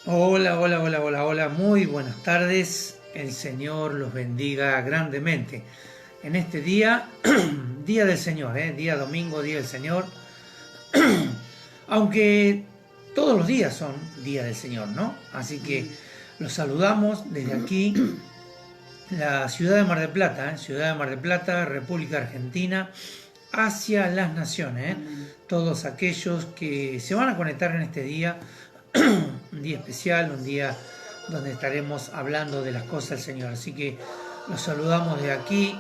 Hola, hola, hola, hola, hola, muy buenas tardes. El Señor los bendiga grandemente. En este día, día del Señor, día domingo, día del Señor, aunque todos los días son día del Señor, ¿no? Así que los saludamos desde aquí, la ciudad de Mar del Plata, ciudad de Mar del Plata, República Argentina, hacia las naciones, Amén. todos aquellos que se van a conectar en este día, un día especial, un día donde estaremos hablando de las cosas del Señor. Así que los saludamos de aquí,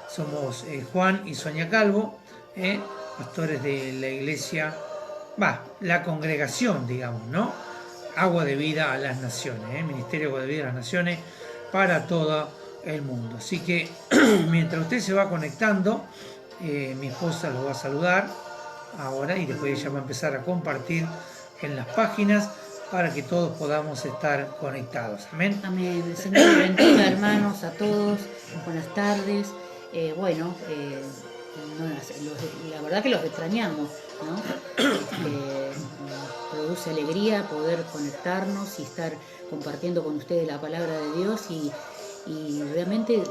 somos Juan y Sonia Calvo, pastores de la iglesia, la congregación, digamos, ¿no? Agua de vida a las naciones, Ministerio Agua de Vida a las Naciones para todo el mundo. Así que mientras usted se va conectando, mi esposa los va a saludar ahora y después ella va a empezar a compartir en las páginas para que todos podamos estar conectados. Amén. Amén. El Señor los bendiga, hermanos, a todos. Buenas tardes. Bueno, la verdad que los extrañamos, ¿no? Nos produce alegría poder conectarnos y estar compartiendo con ustedes la palabra de Dios y realmente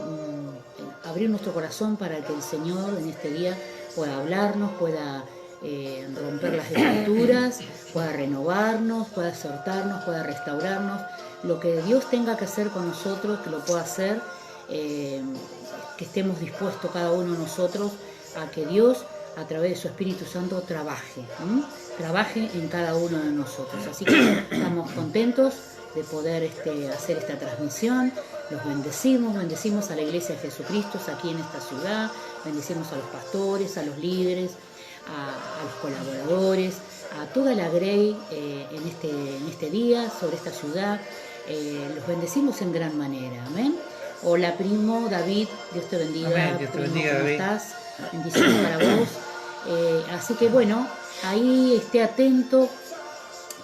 abrir nuestro corazón para que el Señor en este día pueda hablarnos, pueda romper las estructuras, pueda renovarnos, pueda exhortarnos, pueda restaurarnos. Lo que Dios tenga que hacer con nosotros, que lo pueda hacer, que estemos dispuestos cada uno de nosotros a que Dios a través de su Espíritu Santo trabaje en cada uno de nosotros. Así que estamos contentos de poder hacer esta transmisión. Los bendecimos a la Iglesia de Jesucristo aquí en esta ciudad, bendecimos a los pastores, a los líderes, a los colaboradores, a toda la Grey en este día, sobre esta ciudad. Los bendecimos en gran manera, amén. Hola primo David, Dios te bendiga. Amén. Dios te primo, bendiga, ¿cómo David. estás? Bendiciones para vos. Así que bueno, ahí esté atento,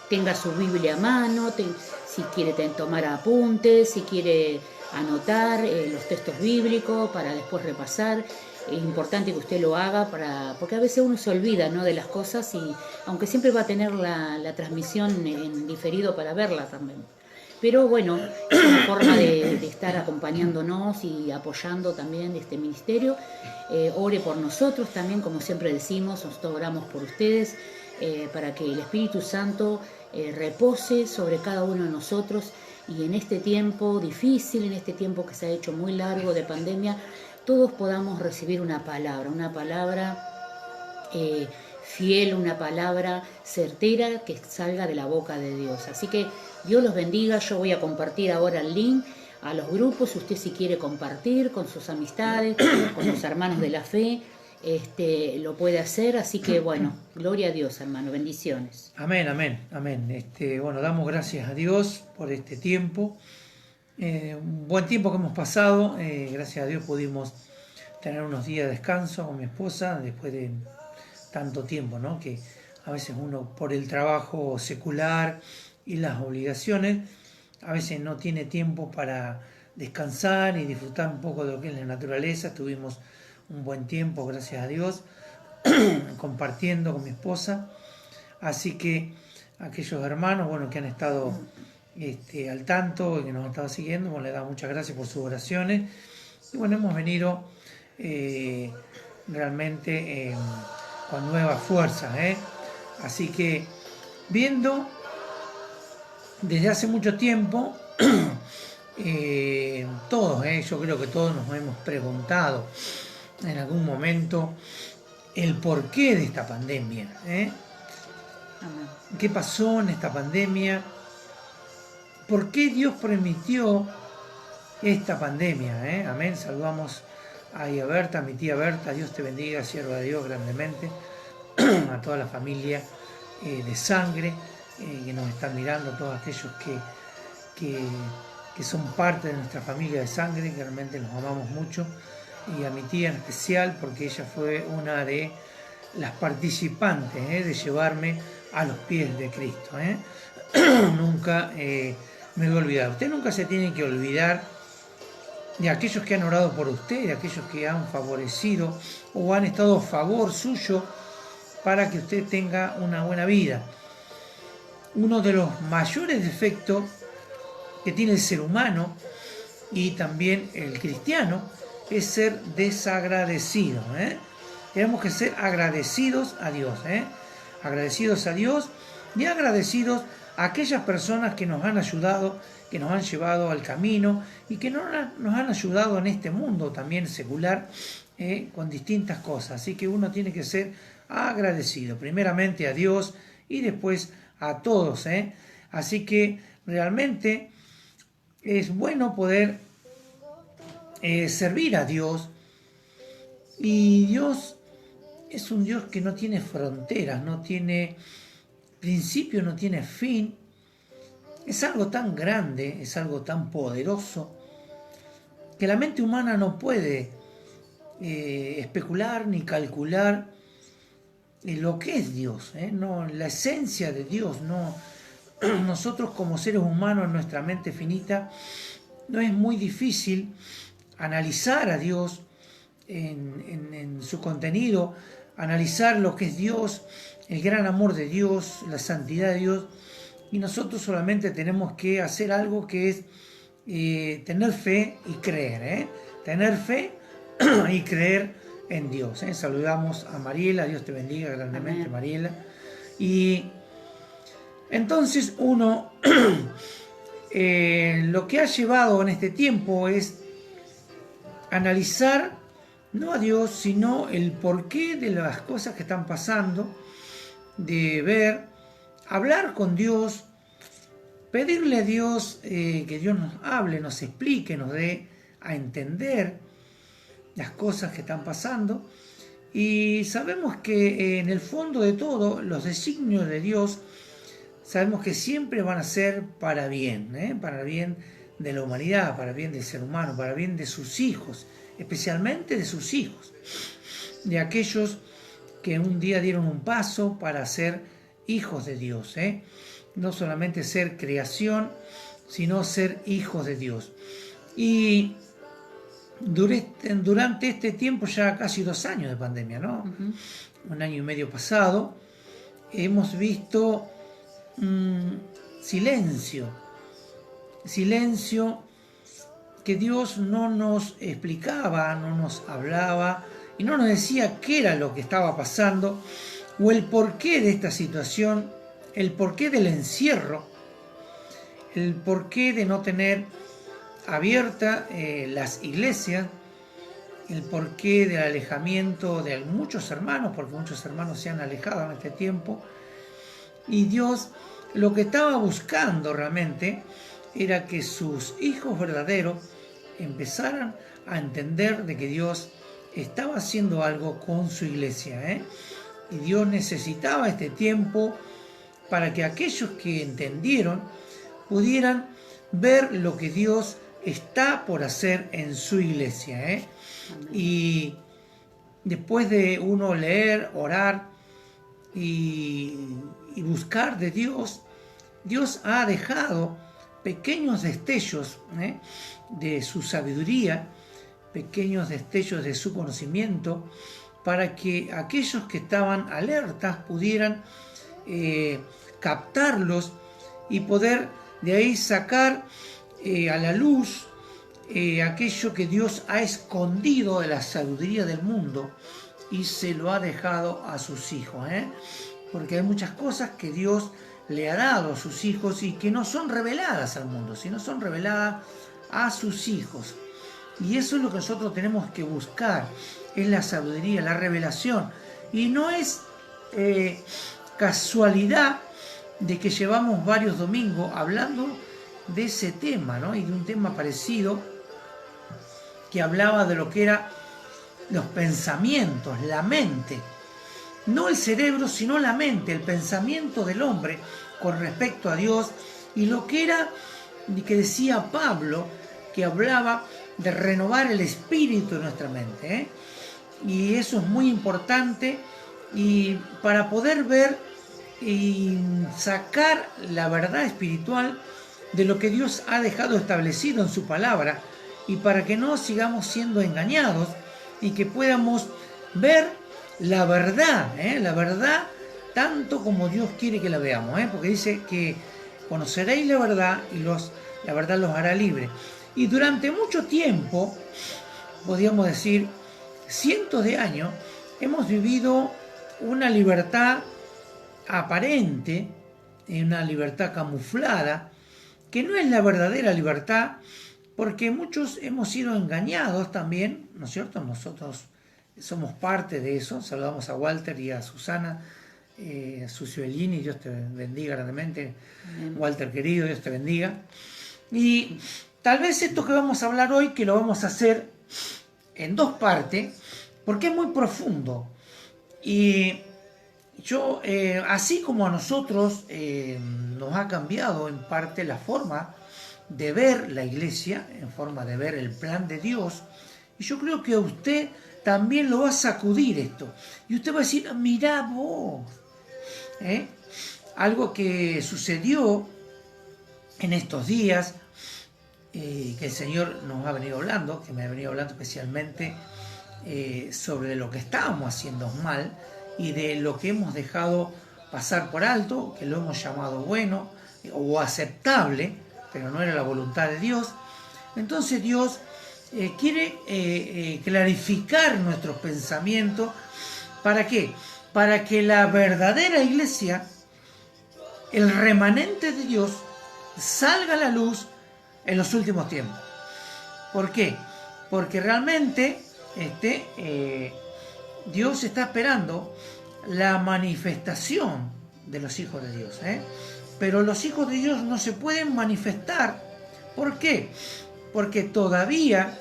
tenga su Biblia a mano, si quiere tomar apuntes, si quiere anotar los textos bíblicos para después repasar. Es importante que usted lo haga porque a veces uno se olvida, ¿no?, de las cosas, y aunque siempre va a tener la transmisión en diferido para verla también. Pero bueno, es una forma de estar acompañándonos y apoyando también este ministerio. Ore por nosotros también, como siempre decimos, nosotros oramos por ustedes, para que el Espíritu Santo repose sobre cada uno de nosotros, y en este tiempo difícil, en este tiempo que se ha hecho muy largo de pandemia, todos podamos recibir una palabra fiel, una palabra certera que salga de la boca de Dios. Así que Dios los bendiga. Yo voy a compartir ahora el link a los grupos, usted si quiere compartir con sus amistades, con los hermanos de la fe, lo puede hacer. Así que bueno, gloria a Dios, hermano, bendiciones. Amén, amén, amén. Bueno, damos gracias a Dios por este tiempo. Un buen tiempo que hemos pasado. Gracias a Dios pudimos tener unos días de descanso con mi esposa después de tanto tiempo, ¿no? Que a veces uno por el trabajo secular y las obligaciones a veces no tiene tiempo para descansar y disfrutar un poco de lo que es la naturaleza. Tuvimos un buen tiempo, gracias a Dios, compartiendo con mi esposa. Así que aquellos hermanos, bueno, que han estado al tanto y que nos han estado siguiendo, bueno, les da muchas gracias por sus oraciones. Y bueno, hemos venido realmente con nuevas fuerzas. Así que viendo desde hace mucho tiempo, todos, yo creo que todos nos hemos preguntado en algún momento el porqué de esta pandemia. Amén. ¿Qué pasó en esta pandemia? ¿Por qué Dios permitió esta pandemia? Amén. Saludamos a Berta, a mi tía Berta. Dios te bendiga, sierva de Dios, grandemente. A toda la familia de sangre que nos están mirando, todos aquellos que son parte de nuestra familia de sangre, que realmente los amamos mucho. Y a mi tía en especial, porque ella fue una de las participantes de llevarme a los pies de Cristo. Nunca me voy a olvidar. Usted nunca se tiene que olvidar de aquellos que han orado por usted, de aquellos que han favorecido o han estado a favor suyo para que usted tenga una buena vida. uno de los mayores defectos que tiene el ser humano y también el cristiano es ser desagradecido. Tenemos que ser agradecidos a Dios. Agradecidos a Dios y agradecidos a aquellas personas que nos han ayudado, que nos han llevado al camino y que nos han ayudado en este mundo también secular con distintas cosas. Así que uno tiene que ser agradecido, primeramente a Dios y después a todos. Así que realmente es bueno poder servir a Dios, y Dios es un Dios que no tiene fronteras, no tiene principio, no tiene fin. Es algo tan grande, es algo tan poderoso, que la mente humana no puede especular ni calcular lo que es Dios, no, la esencia de Dios. No, nosotros como seres humanos, en nuestra mente finita, no es muy difícil analizar a Dios en su contenido, analizar lo que es Dios, el gran amor de Dios, la santidad de Dios, y nosotros solamente tenemos que hacer algo que es tener fe y creer, tener fe y creer en Dios. Saludamos a Mariela, Dios te bendiga grandemente. Amén. Mariela. Y entonces uno lo que ha llevado en este tiempo es analizar no a Dios, sino el porqué de las cosas que están pasando, de ver, hablar con Dios, pedirle a Dios que Dios nos hable, nos explique, nos dé a entender las cosas que están pasando. Y sabemos que en el fondo de todo, los designios de Dios, sabemos que siempre van a ser para bien de la humanidad, para bien del ser humano, para bien de sus hijos, especialmente de sus hijos, de aquellos que un día dieron un paso para ser hijos de Dios, no solamente ser creación, sino ser hijos de Dios. Y durante este tiempo, ya casi 2 años de pandemia, ¿no? Uh-huh. 1 año y medio pasado, hemos visto silencio que Dios no nos explicaba, no nos hablaba y no nos decía qué era lo que estaba pasando o el porqué de esta situación, el porqué del encierro, el porqué de no tener abiertas las iglesias, el porqué del alejamiento de muchos hermanos, porque muchos hermanos se han alejado en este tiempo. Y Dios lo que estaba buscando realmente era que sus hijos verdaderos empezaran a entender de que Dios estaba haciendo algo con su iglesia, y Dios necesitaba este tiempo para que aquellos que entendieron pudieran ver lo que Dios está por hacer en su iglesia, Y después de uno leer, orar y buscar de Dios, Dios ha dejado pequeños destellos de su sabiduría, pequeños destellos de su conocimiento, para que aquellos que estaban alertas pudieran captarlos y poder de ahí sacar a la luz aquello que Dios ha escondido de la sabiduría del mundo y se lo ha dejado a sus hijos, porque hay muchas cosas que Dios le ha dado a sus hijos y que no son reveladas al mundo, sino son reveladas a sus hijos. Y eso es lo que nosotros tenemos que buscar, es la sabiduría, la revelación. Y no es casualidad de que llevamos varios domingos hablando de ese tema, ¿no? Y de un tema parecido que hablaba de lo que eran los pensamientos, la mente. No el cerebro, sino la mente, el pensamiento del hombre con respecto a Dios, y lo que era, que decía Pablo, que hablaba de renovar el espíritu de nuestra mente, Y eso es muy importante, y para poder ver y sacar la verdad espiritual de lo que Dios ha dejado establecido en su palabra, y para que no sigamos siendo engañados y que podamos ver la verdad tanto como Dios quiere que la veamos, porque dice que conoceréis la verdad y la verdad los hará libres. Y durante mucho tiempo, podríamos decir, cientos de años, hemos vivido una libertad aparente, una libertad camuflada, que no es la verdadera libertad, porque muchos hemos sido engañados también, ¿no es cierto? Nosotros somos parte de eso. Saludamos a Walter y a Susana, a Suciolini, Dios te bendiga grandemente. Amén. Walter querido, Dios te bendiga. Y tal vez esto que vamos a hablar hoy, que lo vamos a hacer en dos partes, porque es muy profundo. Y yo, así como a nosotros nos ha cambiado en parte la forma de ver la iglesia, en forma de ver el plan de Dios, y yo creo que a usted también lo va a sacudir esto. Y usted va a decir, mirá vos, algo que sucedió en estos días, que el Señor nos ha venido hablando, que me ha venido hablando especialmente sobre lo que estábamos haciendo mal y de lo que hemos dejado pasar por alto, que lo hemos llamado bueno o aceptable, pero no era la voluntad de Dios. Entonces Dios quiere clarificar nuestros pensamientos. ¿Para qué? Para que la verdadera iglesia, el remanente de Dios, salga a la luz en los últimos tiempos. ¿Por qué? Porque realmente Dios está esperando la manifestación de los hijos de Dios. Pero los hijos de Dios no se pueden manifestar. ¿Por qué? Porque todavía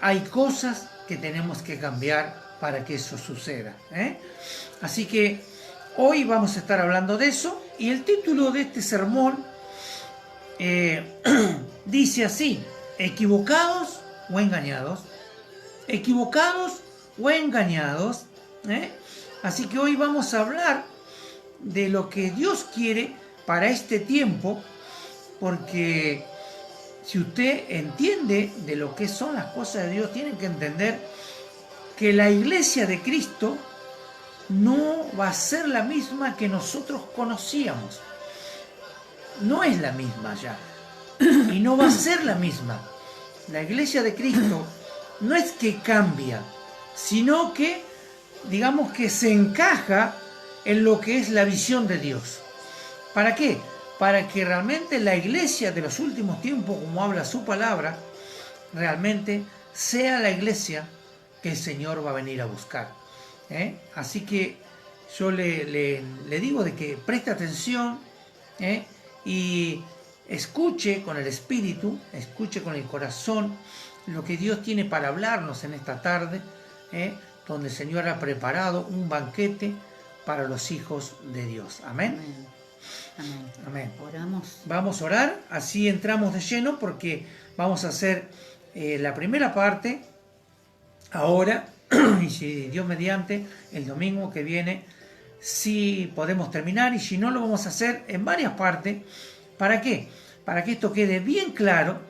hay cosas que tenemos que cambiar para que eso suceda. Así que hoy vamos a estar hablando de eso. Y el título de este sermón dice así: equivocados o engañados. Equivocados o engañados. Así que hoy vamos a hablar de lo que Dios quiere para este tiempo, porque si usted entiende de lo que son las cosas de Dios, tiene que entender que la iglesia de Cristo no va a ser la misma que nosotros conocíamos. No es la misma ya. Y no va a ser la misma. La iglesia de Cristo no es que cambia, sino que, digamos que se encaja en lo que es la visión de Dios. ¿Para qué? Para que realmente la iglesia de los últimos tiempos, como habla su palabra, realmente sea la iglesia que el Señor va a venir a buscar. Así que yo le digo de que preste atención y escuche con el espíritu, escuche con el corazón lo que Dios tiene para hablarnos en esta tarde, donde el Señor ha preparado un banquete para los hijos de Dios. Amén. Amén. Amén. Oramos. Vamos a orar, así entramos de lleno, porque vamos a hacer la primera parte ahora, y si Dios mediante, el domingo que viene, si podemos terminar, y si no, lo vamos a hacer en varias partes. ¿Para qué? Para que esto quede bien claro.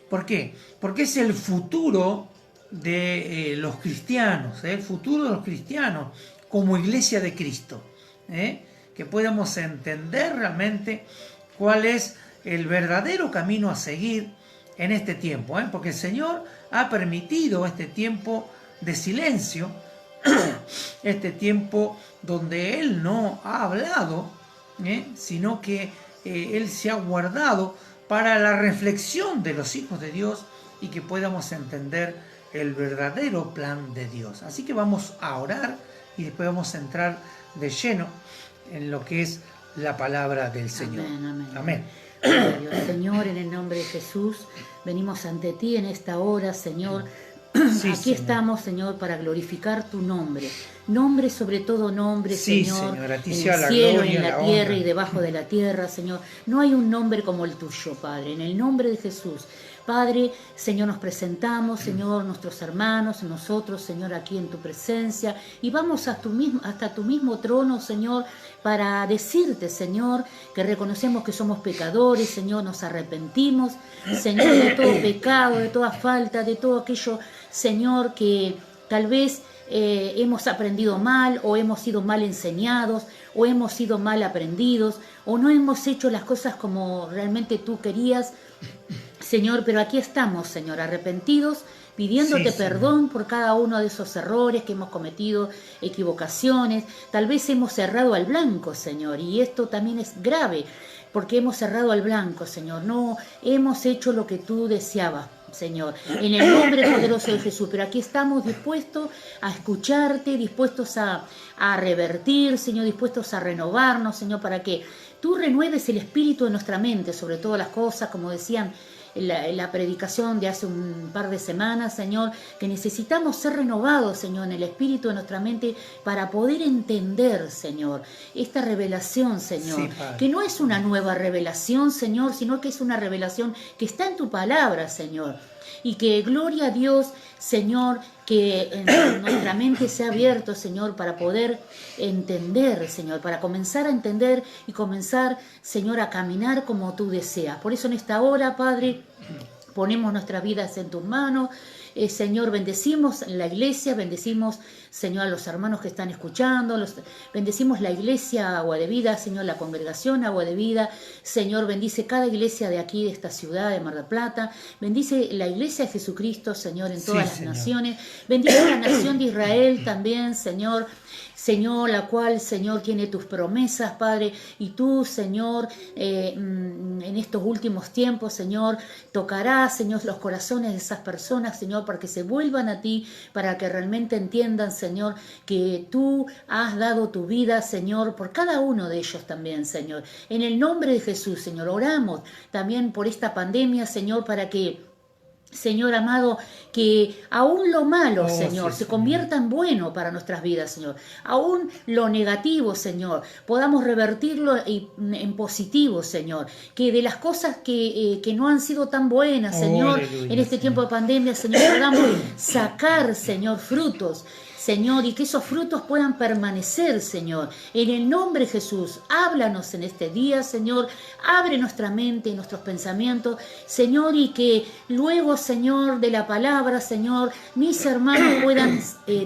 ¿Por qué? Porque es el futuro de los cristianos, el futuro de los cristianos como iglesia de Cristo, que podamos entender realmente cuál es el verdadero camino a seguir en este tiempo, porque el Señor ha permitido este tiempo de silencio, este tiempo donde Él no ha hablado, sino que Él se ha guardado para la reflexión de los hijos de Dios y que podamos entender el verdadero plan de Dios. Así que vamos a orar y después vamos a entrar de lleno en lo que es la palabra del Señor. Amén. Amén. Señor, en el nombre de Jesús, venimos ante ti en esta hora, Señor. Sí, aquí Señor. Estamos, Señor, para glorificar tu nombre. Nombre sobre todo nombre, Sí, Señor, Señor, a ti en sea el la cielo, gloria, en la la tierra honra. y debajo de la tierra, Señor. No hay un nombre como el tuyo, Padre. En el nombre de Jesús, Padre, Señor, nos presentamos, Señor, nuestros hermanos, nosotros, Señor, aquí en tu presencia, y vamos hasta tu mismo trono, Señor, para decirte, Señor, que reconocemos que somos pecadores, Señor, nos arrepentimos, Señor, de todo pecado, de toda falta, de todo aquello, Señor, que tal vez hemos aprendido mal, o hemos sido mal enseñados, o hemos sido mal aprendidos, o no hemos hecho las cosas como realmente tú querías, Señor, pero aquí estamos, Señor, arrepentidos, pidiéndote perdón por cada uno de esos errores que hemos cometido, equivocaciones. Tal vez hemos cerrado al blanco, Señor, y esto también es grave, porque hemos cerrado al blanco, Señor. No hemos hecho lo que tú deseabas, Señor, en el nombre poderoso de Jesús. Pero aquí estamos dispuestos a escucharte, dispuestos a revertir, Señor, dispuestos a renovarnos, Señor, para que tú renueves el espíritu de nuestra mente sobre todas las cosas, como decían la predicación de hace un par de semanas, Señor, que necesitamos ser renovados, Señor, en el espíritu de nuestra mente para poder entender, Señor, esta revelación, Señor, que no es una nueva revelación, Señor, sino que es una revelación que está en tu palabra, Señor. Y que gloria a Dios, Señor, que en nuestra mente sea abierto, Señor, para poder entender, Señor, para comenzar a entender y comenzar, Señor, a caminar como tú deseas. Por eso en esta hora, Padre, ponemos nuestras vidas en tus manos. Señor, bendecimos la iglesia, bendecimos, Señor, a los hermanos que están escuchando, bendecimos la iglesia Agua de Vida, Señor, la congregación Agua de Vida. Señor, bendice cada iglesia de aquí, de esta ciudad de Mar del Plata. Bendice la iglesia de Jesucristo, Señor, en todas las naciones. Bendice la nación de Israel también, Señor. Señor, la cual, Señor, tiene tus promesas, Padre, y tú, Señor, en estos últimos tiempos, Señor, tocarás, Señor, los corazones de esas personas, Señor, para que se vuelvan a ti, para que realmente entiendan, Señor, que tú has dado tu vida, Señor, por cada uno de ellos también, Señor. En el nombre de Jesús, Señor, oramos también por esta pandemia, Señor, para que, Señor amado, que aún lo malo, Señor, se convierta en bueno para nuestras vidas, Señor. Aún lo negativo, Señor, podamos revertirlo en positivo, Señor. Que de las cosas que no han sido tan buenas, Señor, en este tiempo de pandemia, Señor, podamos sacar, Señor, frutos, Señor, y que esos frutos puedan permanecer, Señor. En el nombre de Jesús, háblanos en este día, Señor. Abre nuestra mente y nuestros pensamientos, Señor, y que luego, Señor, de la palabra, Señor, mis hermanos puedan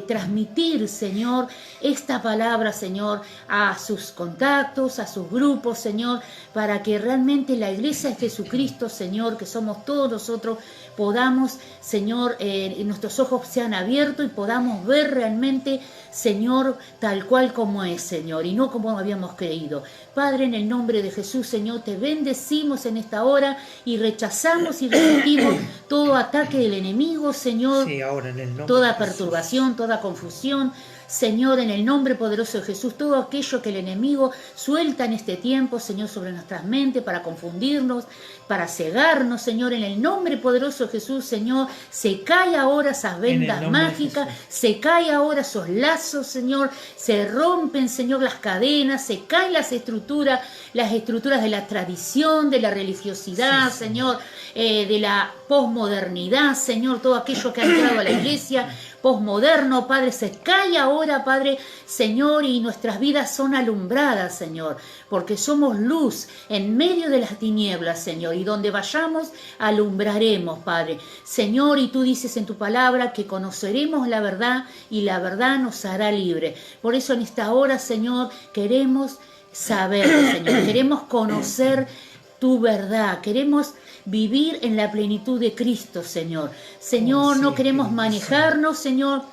transmitir, Señor, esta palabra, Señor, a sus contactos, a sus grupos, Señor, para que realmente la iglesia de Jesucristo, Señor, que somos todos nosotros, podamos, Señor, nuestros ojos sean abiertos y podamos ver realmente, Señor, tal cual como es, Señor, y no como habíamos creído. Padre, en el nombre de Jesús, Señor, te bendecimos en esta hora y rechazamos y resistimos todo ataque del enemigo, Señor, ahora en el nombre toda perturbación, toda confusión, Señor, en el nombre poderoso de Jesús, todo aquello que el enemigo suelta en este tiempo, Señor, sobre nuestras mentes para confundirnos, para cegarnos, Señor, en el nombre poderoso de Jesús, Señor, se cae ahora esas vendas mágicas, se cae ahora esos lazos, Señor, se rompen, Señor, las cadenas, se caen las estructuras de la tradición, de la religiosidad, Señor, de la posmodernidad, Señor, todo aquello que ha entrado a la iglesia, posmoderno, Padre, se cae ahora, Padre, Señor, y nuestras vidas son alumbradas, Señor, porque somos luz en medio de las tinieblas, Señor, y donde vayamos alumbraremos, Padre, Señor, y tú dices en tu palabra que conoceremos la verdad y la verdad nos hará libre. Por eso en esta hora, Señor, queremos saber, Señor, queremos conocer tu verdad, queremos vivir en la plenitud de Cristo, Señor. Señor, no queremos manejarnos, Señor,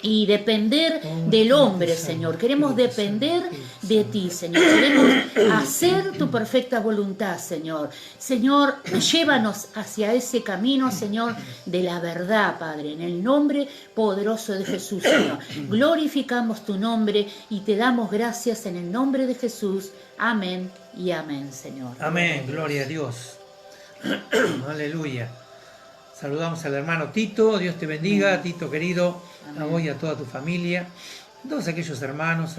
y depender del hombre, Señor. Queremos depender de ti, Señor. Queremos hacer tu perfecta voluntad, Señor. Señor, llévanos hacia ese camino, Señor, de la verdad, Padre. En el nombre poderoso de Jesús, Señor. Glorificamos tu nombre y te damos gracias en el nombre de Jesús. Amén y amén, Señor. Amén, gloria a Dios. Aleluya. Saludamos al hermano Tito, Dios te bendiga, amén. Tito querido, amén. A vos y a toda tu familia, a todos aquellos hermanos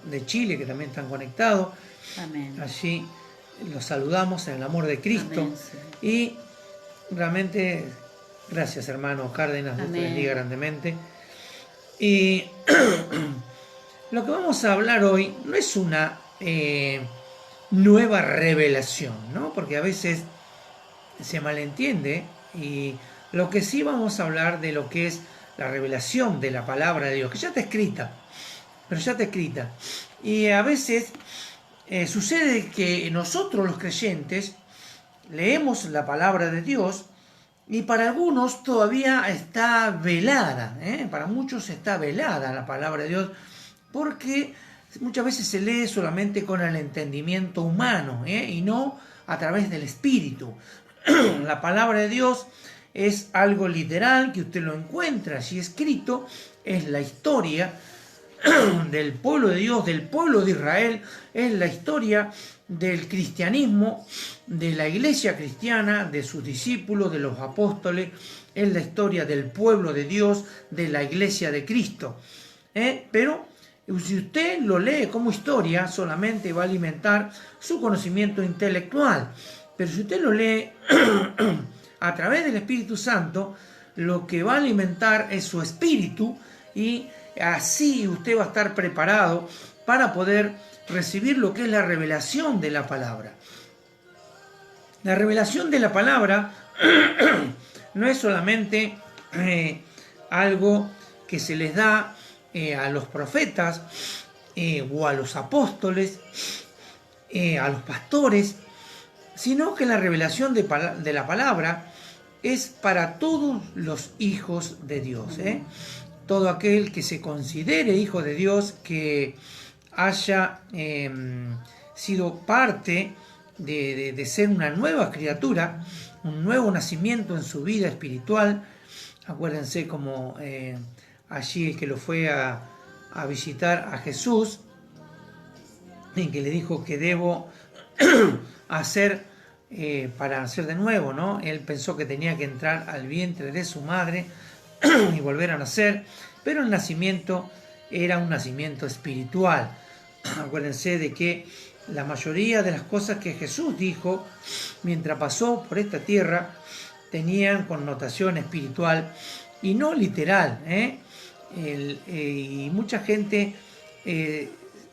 de Chile que también están conectados. Amén. Allí los saludamos en el amor de Cristo. Amén, sí. Y realmente, gracias hermano Cárdenas, Dios te bendiga grandemente. Y lo que vamos a hablar hoy no es una nueva revelación, ¿no? Porque a veces se malentiende, y lo que sí vamos a hablar de lo que es la revelación de la palabra de Dios, que ya está escrita, pero ya está escrita. Y a veces sucede que nosotros los creyentes leemos la palabra de Dios y para algunos todavía está velada, para muchos está velada la palabra de Dios, porque muchas veces se lee solamente con el entendimiento humano y no a través del Espíritu. La palabra de Dios es algo literal que usted lo encuentra allí escrito, es la historia del pueblo de Dios, del pueblo de Israel, es la historia del cristianismo, de la iglesia cristiana, de sus discípulos, de los apóstoles, es la historia del pueblo de Dios, de la iglesia de Cristo. Pero si usted lo lee como historia, solamente va a alimentar su conocimiento intelectual. Pero si usted lo lee a través del Espíritu Santo, lo que va a alimentar es su espíritu y así usted va a estar preparado para poder recibir lo que es la revelación de la palabra. La revelación de la palabra no es solamente algo que se les da a los profetas o a los apóstoles, a los pastores, sino que la revelación de la palabra es para todos los hijos de Dios. Todo aquel que se considere hijo de Dios, que haya sido parte de ser una nueva criatura, un nuevo nacimiento en su vida espiritual. Acuérdense como allí el que lo fue a visitar a Jesús, en que le dijo que debo hacer para nacer de nuevo, ¿no? Él pensó que tenía que entrar al vientre de su madre y volver a nacer, pero el nacimiento era un nacimiento espiritual. Acuérdense de que la mayoría de las cosas que Jesús dijo mientras pasó por esta tierra tenían connotación espiritual y no literal, y mucha gente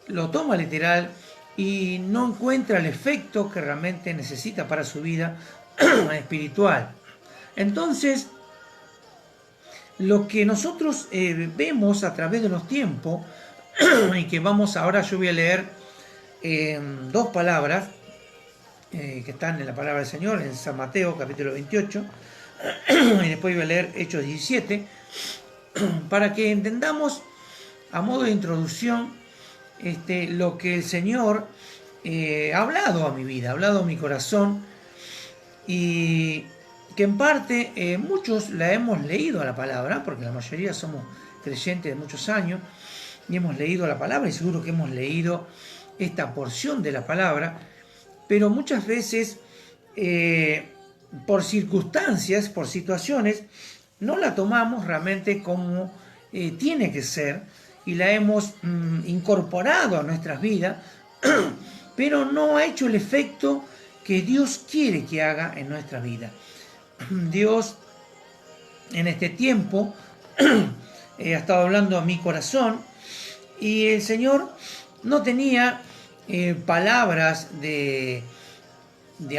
lo toma literal y no encuentra el efecto que realmente necesita para su vida espiritual. Entonces, lo que nosotros vemos a través de los tiempos, y que vamos ahora, yo voy a leer dos palabras que están en la palabra del Señor, en San Mateo capítulo 28, y después voy a leer Hechos 17, para que entendamos a modo de introducción lo que el Señor ha hablado a mi vida, ha hablado a mi corazón, y que en parte muchos la hemos leído a la palabra, porque la mayoría somos creyentes de muchos años, y hemos leído la palabra, y seguro que hemos leído esta porción de la palabra, pero muchas veces por circunstancias, por situaciones, no la tomamos realmente como tiene que ser, y la hemos incorporado a nuestras vidas, pero no ha hecho el efecto que Dios quiere que haga en nuestra vida. Dios en este tiempo ha estado hablando a mi corazón, y el Señor no tenía palabras de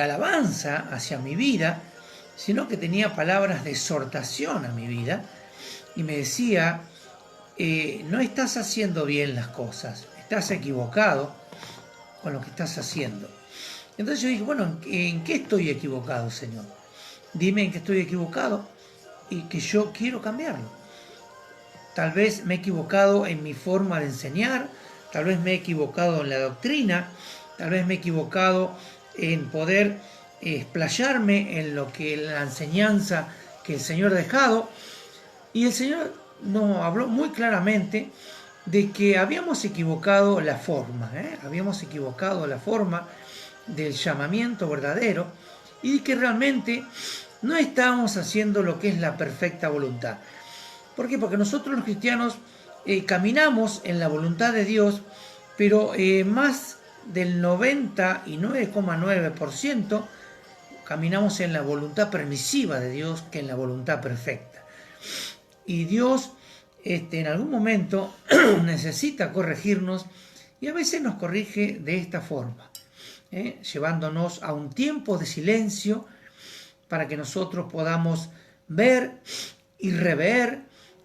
alabanza hacia mi vida, sino que tenía palabras de exhortación a mi vida, y me decía, no estás haciendo bien las cosas, estás equivocado con lo que estás haciendo. Entonces yo dije, bueno, ¿en qué estoy equivocado, Señor? Dime en qué estoy equivocado y que yo quiero cambiarlo. Tal vez me he equivocado en mi forma de enseñar, tal vez me he equivocado en la doctrina, tal vez me he equivocado en poder explayarme en lo que la enseñanza que el Señor ha dejado. Y el Señor nos habló muy claramente de que habíamos equivocado la forma, habíamos equivocado la forma del llamamiento verdadero, y de que realmente no estábamos haciendo lo que es la perfecta voluntad. ¿Por qué? Porque nosotros los cristianos caminamos en la voluntad de Dios, pero más del 99,9% caminamos en la voluntad permisiva de Dios que en la voluntad perfecta. Y Dios en algún momento necesita corregirnos, y a veces nos corrige de esta forma, llevándonos a un tiempo de silencio para que nosotros podamos ver y rever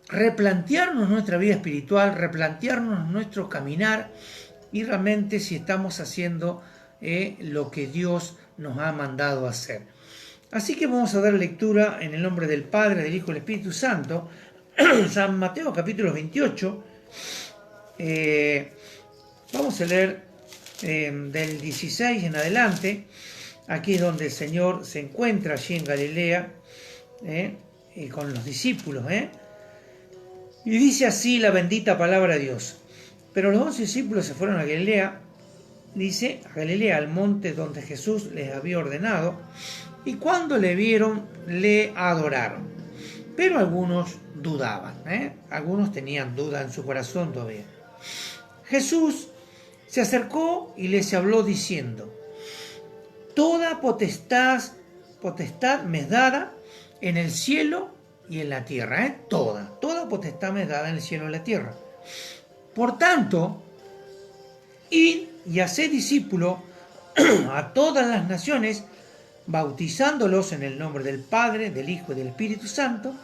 replantearnos nuestra vida espiritual, replantearnos nuestro caminar y realmente si estamos haciendo lo que Dios nos ha mandado hacer. Así que vamos a dar lectura en el nombre del Padre, del Hijo y del Espíritu Santo, San Mateo capítulo 28. Vamos a leer del 16 en adelante. Aquí es donde el Señor se encuentra, allí en Galilea, con los discípulos. Y dice así la bendita palabra de Dios. Pero los 11 discípulos se fueron a Galilea, dice, a Galilea, al monte donde Jesús les había ordenado, y cuando le vieron, le adoraron. Pero algunos dudaban, algunos tenían duda en su corazón todavía. Jesús se acercó y les habló diciendo: toda potestad me es dada en el cielo y en la tierra, toda potestad me es dada en el cielo y en la tierra. Por tanto, id y haced discípulos a todas las naciones, bautizándolos en el nombre del Padre, del Hijo y del Espíritu Santo,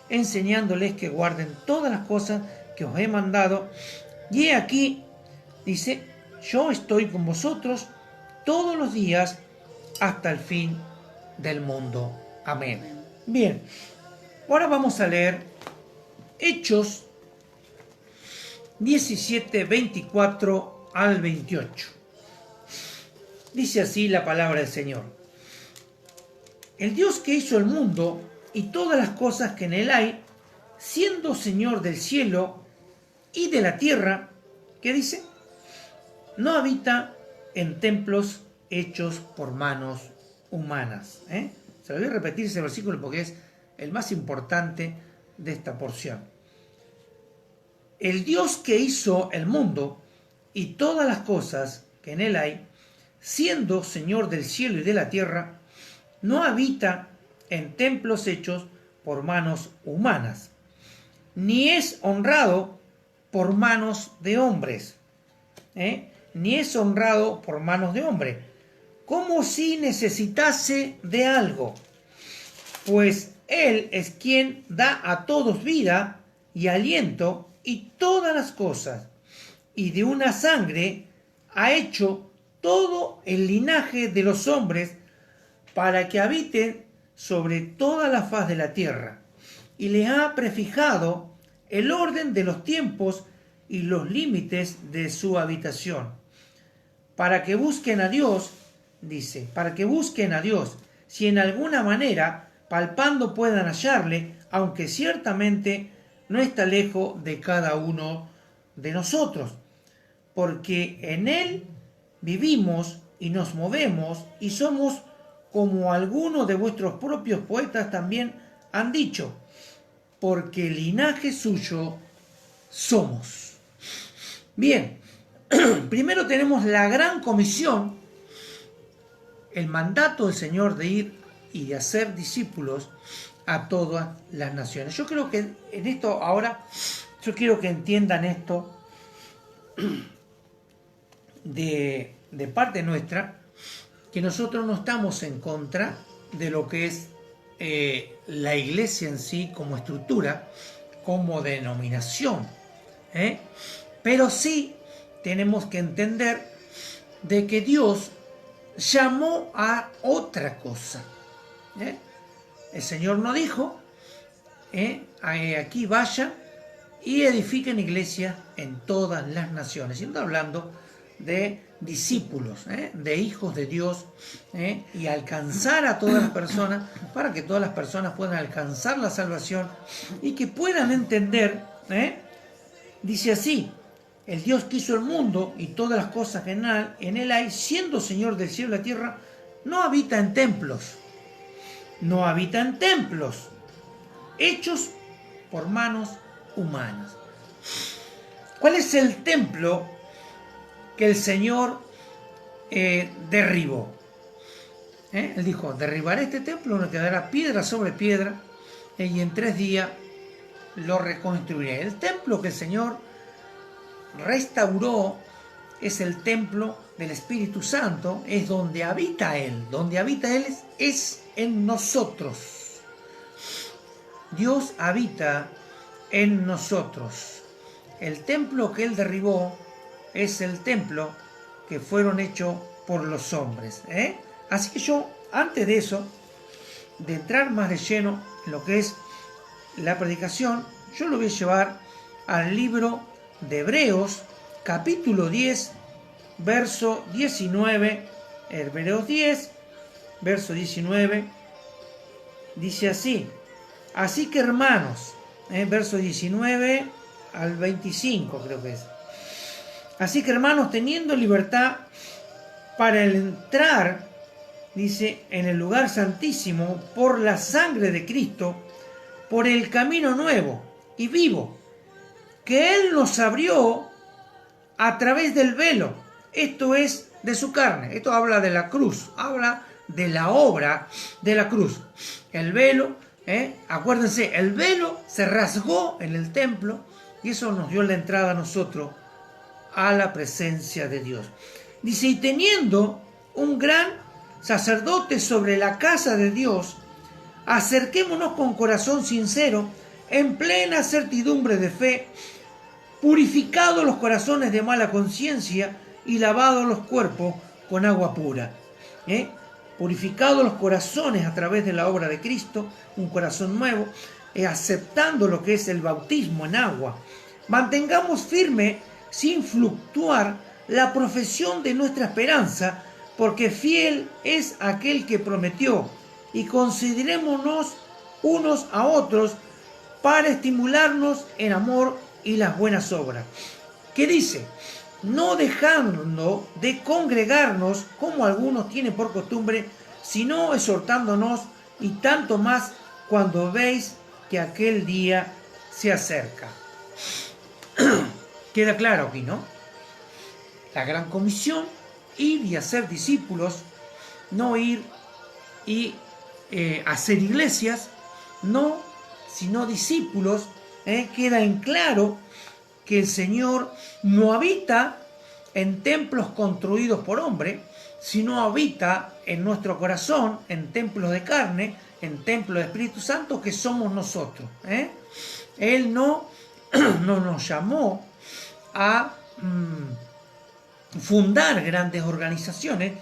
enseñándoles que guarden todas las cosas que os he mandado. Y he aquí, dice, yo estoy con vosotros todos los días hasta el fin del mundo. Amén. Bien, ahora vamos a leer Hechos 17, 24 al 28. Dice así la palabra del Señor. El Dios que hizo el mundo y todas las cosas que en él hay, siendo Señor del cielo y de la tierra, ¿qué dice? No habita en templos hechos por manos humanas. Se lo voy a repetir ese versículo porque es el más importante de esta porción. El Dios que hizo el mundo y todas las cosas que en él hay, siendo Señor del cielo y de la tierra, no habita en templos hechos por manos humanas, ni es honrado por manos de hombres, ni es honrado por manos de hombre, como si necesitase de algo, pues Él es quien da a todos vida y aliento y todas las cosas, y de una sangre ha hecho todo el linaje de los hombres para que habiten sobre toda la faz de la tierra, y les ha prefijado el orden de los tiempos y los límites de su habitación, para que busquen a Dios, dice, para que busquen a Dios, si en alguna manera, palpando puedan hallarle, aunque ciertamente no está lejos de cada uno de nosotros, porque en Él vivimos y nos movemos y somos como algunos de vuestros propios poetas también han dicho, porque linaje suyo somos. Bien, primero tenemos la gran comisión, el mandato del Señor de ir y de hacer discípulos a todas las naciones. Yo creo que en esto ahora, yo quiero que entiendan esto de parte nuestra, que nosotros no estamos en contra de lo que es la iglesia en sí como estructura, como denominación, pero sí tenemos que entender de que Dios llamó a otra cosa. El Señor nos dijo, aquí vayan y edifiquen iglesias en todas las naciones. Y está hablando de discípulos, de hijos de Dios, y alcanzar a todas las personas, para que todas las personas puedan alcanzar la salvación y que puedan entender, dice así, el Dios que hizo el mundo y todas las cosas que en él hay, siendo Señor del cielo y la tierra, no habita en templos, hechos por manos humanas. ¿Cuál es el templo que el Señor derribó? Él dijo, derribaré este templo, no quedará piedra sobre piedra, y en 3 días lo reconstruiré. El templo que el Señor restauró es el templo del Espíritu Santo, es donde habita Él. Donde habita Él es en nosotros. Dios habita en nosotros. El templo que Él derribó es el templo que fueron hechos por los hombres. Así que yo, antes de eso, de entrar más de lleno en lo que es la predicación, yo lo voy a llevar al libro de Hebreos, capítulo 10, verso 19. Hebreos 10, verso 19, dice así: así que hermanos, verso 19 al 25 creo que es. Así que hermanos, teniendo libertad para entrar, dice, en el lugar santísimo por la sangre de Cristo, por el camino nuevo y vivo que Él nos abrió a través del velo, esto es, de su carne. Esto habla de la cruz, habla de la obra de la cruz. El velo, acuérdense, el velo se rasgó en el templo y eso nos dio la entrada a nosotros a la presencia de Dios. Dice, y teniendo un gran sacerdote sobre la casa de Dios, acerquémonos con corazón sincero, en plena certidumbre de fe, purificados los corazones de mala conciencia y lavados los cuerpos con agua pura. Purificados los corazones a través de la obra de Cristo, un corazón nuevo, aceptando lo que es el bautismo en agua. Mantengamos firme, sin fluctuar, la profesión de nuestra esperanza, porque fiel es aquel que prometió, y considerémonos unos a otros para estimularnos en amor y las buenas obras. ¿Qué dice? No dejando de congregarnos como algunos tienen por costumbre, sino exhortándonos, y tanto más cuando veis que aquel día se acerca. Queda claro aquí, ¿no? La gran comisión, ir y hacer discípulos, no ir y hacer iglesias, no, sino discípulos. Queda en claro que el Señor no habita en templos construidos por hombre, sino habita en nuestro corazón, en templos de carne, en templos de Espíritu Santo, que somos nosotros. Él no nos llamó a fundar grandes organizaciones,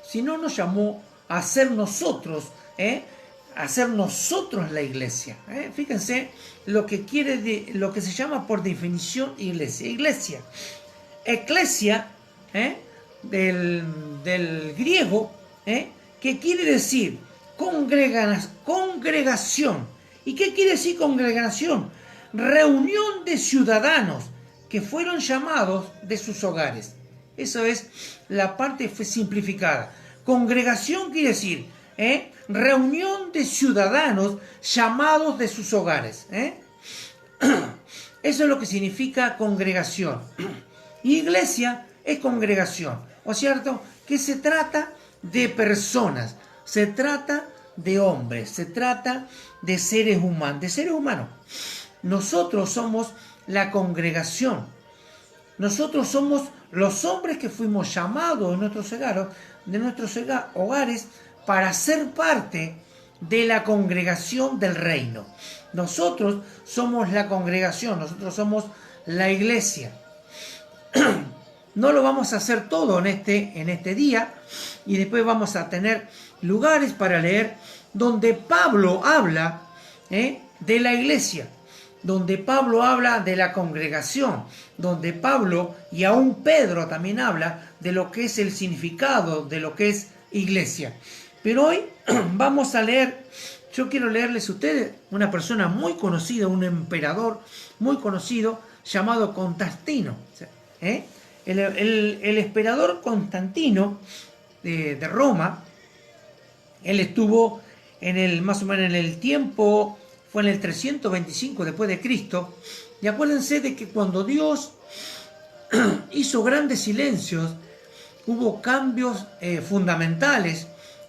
sino nos llamó a ser nosotros, hacer nosotros la iglesia. Fíjense lo que lo que se llama por definición iglesia. Iglesia, eclesia, del griego, que quiere decir congregación. ¿Y qué quiere decir congregación? Reunión de ciudadanos que fueron llamados de sus hogares. Eso es la parte simplificada. Congregación quiere decir reunión de ciudadanos llamados de sus hogares. Eso es lo que significa congregación. Y iglesia es congregación. ¿O cierto? Que se trata de personas, se trata de hombres, se trata de seres humanos. Nosotros somos la congregación. Nosotros somos los hombres que fuimos llamados de nuestros hogares para ser parte de la congregación del reino. Nosotros somos la congregación, nosotros somos la iglesia. No lo vamos a hacer todo en este día, y después vamos a tener lugares para leer donde Pablo habla de la iglesia, donde Pablo habla de la congregación, donde Pablo y aún Pedro también habla de lo que es el significado de lo que es iglesia. Pero hoy vamos a leer, yo quiero leerles a ustedes una persona muy conocida, un emperador muy conocido llamado Constantino. El emperador Constantino de Roma, él estuvo más o menos en el tiempo, fue en el 325 después de Cristo, y acuérdense de que cuando Dios hizo grandes silencios, hubo cambios fundamentales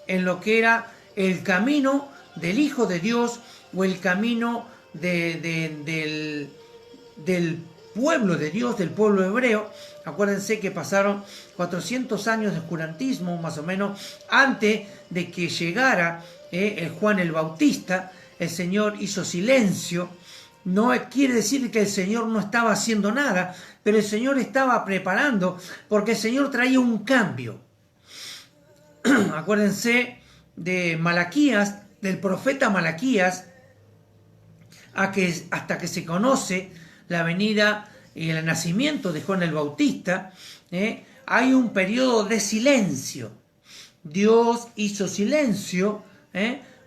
en lo que era el camino del Hijo de Dios o el camino del pueblo de Dios, del pueblo hebreo. Acuérdense que pasaron 400 años de oscurantismo, más o menos, antes de que llegara el Juan el Bautista. El Señor hizo silencio no quiere decir que el Señor no estaba haciendo nada, pero el Señor estaba preparando, porque el Señor traía un cambio. Acuérdense de Malaquías, del profeta Malaquías, hasta que se conoce la venida y el nacimiento de Juan el Bautista, hay un periodo de silencio. Dios hizo silencio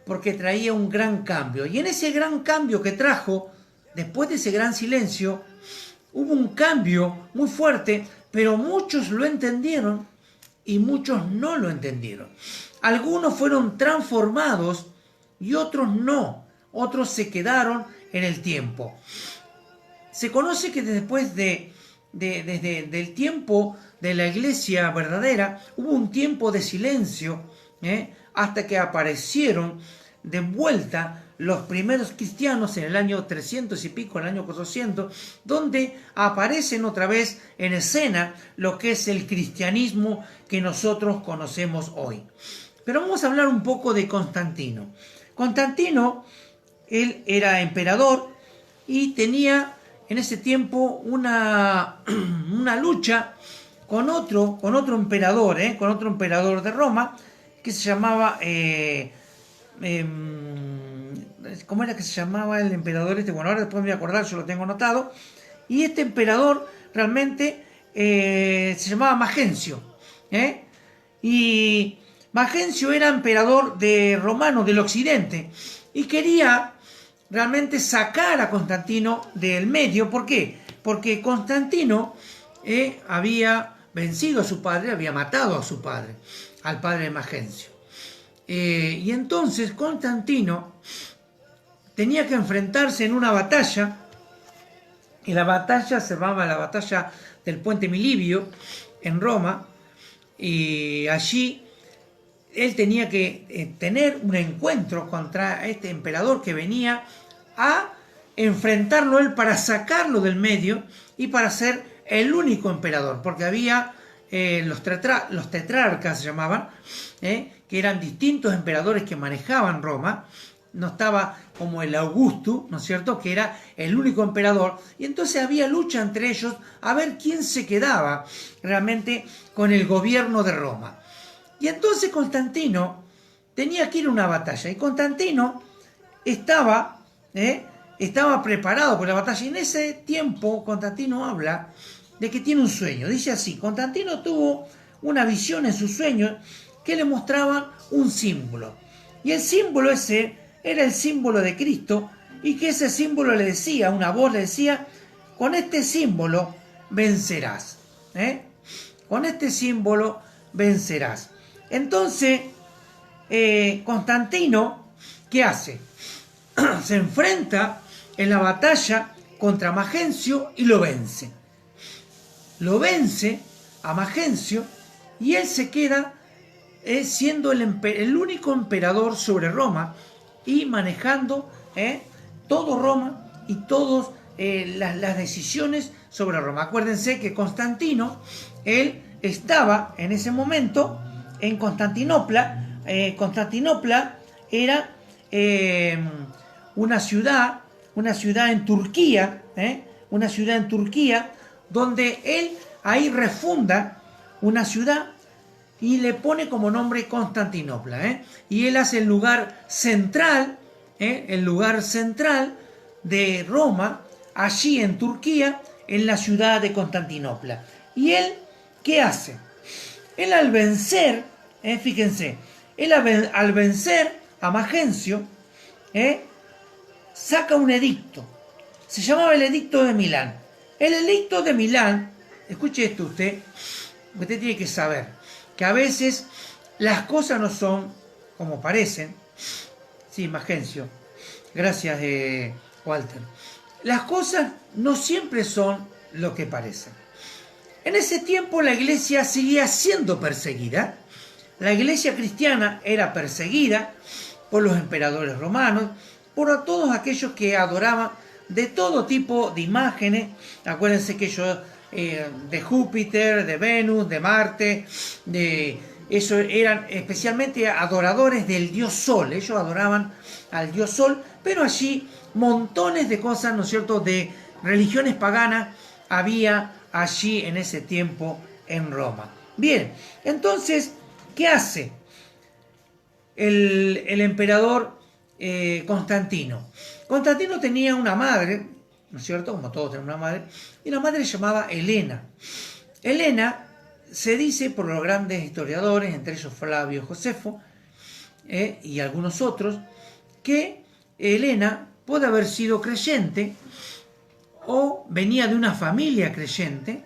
porque traía un gran cambio. Y en ese gran cambio que trajo, después de ese gran silencio, hubo un cambio muy fuerte, pero muchos lo entendieron y muchos no lo entendieron. Algunos fueron transformados y otros no. Otros se quedaron en el tiempo. Se conoce que después desde el tiempo de la iglesia verdadera, hubo un tiempo de silencio, hasta que aparecieron de vuelta los primeros cristianos en el año 300 y pico, en el año 400, donde aparecen otra vez en escena lo que es el cristianismo que nosotros conocemos hoy. Pero vamos a hablar un poco de Constantino. Constantino, él era emperador y tenía en ese tiempo una lucha con otro emperador, con otro emperador de Roma, que se llamaba, ¿cómo era que se llamaba el emperador este? Bueno, ahora después me voy a acordar, yo lo tengo anotado. Y este emperador realmente se llamaba Magencio, y Magencio era emperador romano del occidente y quería realmente sacar a Constantino del medio. ¿Por qué? Porque Constantino había vencido a su padre, había matado a su padre, al padre de Magencio. Y entonces Constantino tenía que enfrentarse en una batalla, y la batalla se llamaba la batalla del puente Milivio en Roma, y allí él tenía que tener un encuentro contra este emperador que venía a enfrentarlo él para sacarlo del medio y para ser el único emperador, porque había los tetrarcas se llamaban, que eran distintos emperadores que manejaban Roma. No estaba como el Augusto, ¿no es cierto?, que era el único emperador, y entonces había lucha entre ellos a ver quién se quedaba realmente con el gobierno de Roma. Y entonces Constantino tenía que ir a una batalla, y Constantino estaba preparado por la batalla, y en ese tiempo Constantino habla de que tiene un sueño. Dice así: Constantino tuvo una visión en su sueño que le mostraba un símbolo, y el símbolo ese era el símbolo de Cristo, y que ese símbolo le decía, una voz le decía: con este símbolo vencerás, con este símbolo vencerás. Entonces Constantino, ¿qué hace? Se enfrenta en la batalla contra Magencio y lo vence. Lo vence a Magencio, y él se queda siendo el único emperador sobre Roma y manejando todo Roma y todas las decisiones sobre Roma. Acuérdense que Constantino, él estaba en ese momento en Constantinopla. Constantinopla era una ciudad en Turquía, donde él ahí refunda una ciudad y le pone como nombre Constantinopla, y él hace el lugar central de Roma, allí en Turquía, en la ciudad de Constantinopla. Y él, ¿qué hace? Él al vencer, fíjense, al vencer a Magencio, saca un edicto. Se llamaba el Edicto de Milán. El Edicto de Milán, escuche esto usted tiene que saber que a veces las cosas no son como parecen. Sí, Magencio, gracias Walter. Las cosas no siempre son lo que parecen. En ese tiempo la iglesia seguía siendo perseguida. La iglesia cristiana era perseguida por los emperadores romanos, por todos aquellos que adoraban de todo tipo de imágenes. Acuérdense que ellos de Júpiter, de Venus, de Marte, Eso eran especialmente adoradores del dios Sol. Ellos adoraban al dios Sol, pero allí montones de cosas, ¿no es cierto?, de religiones paganas había allí en ese tiempo en Roma. Bien, entonces, ¿qué hace el emperador Constantino? Constantino tenía una madre, ¿no es cierto?, como todos tienen una madre, y la madre se llamaba Helena. Helena, se dice por los grandes historiadores, entre ellos Flavio Josefo y algunos otros, que Helena puede haber sido creyente o venía de una familia creyente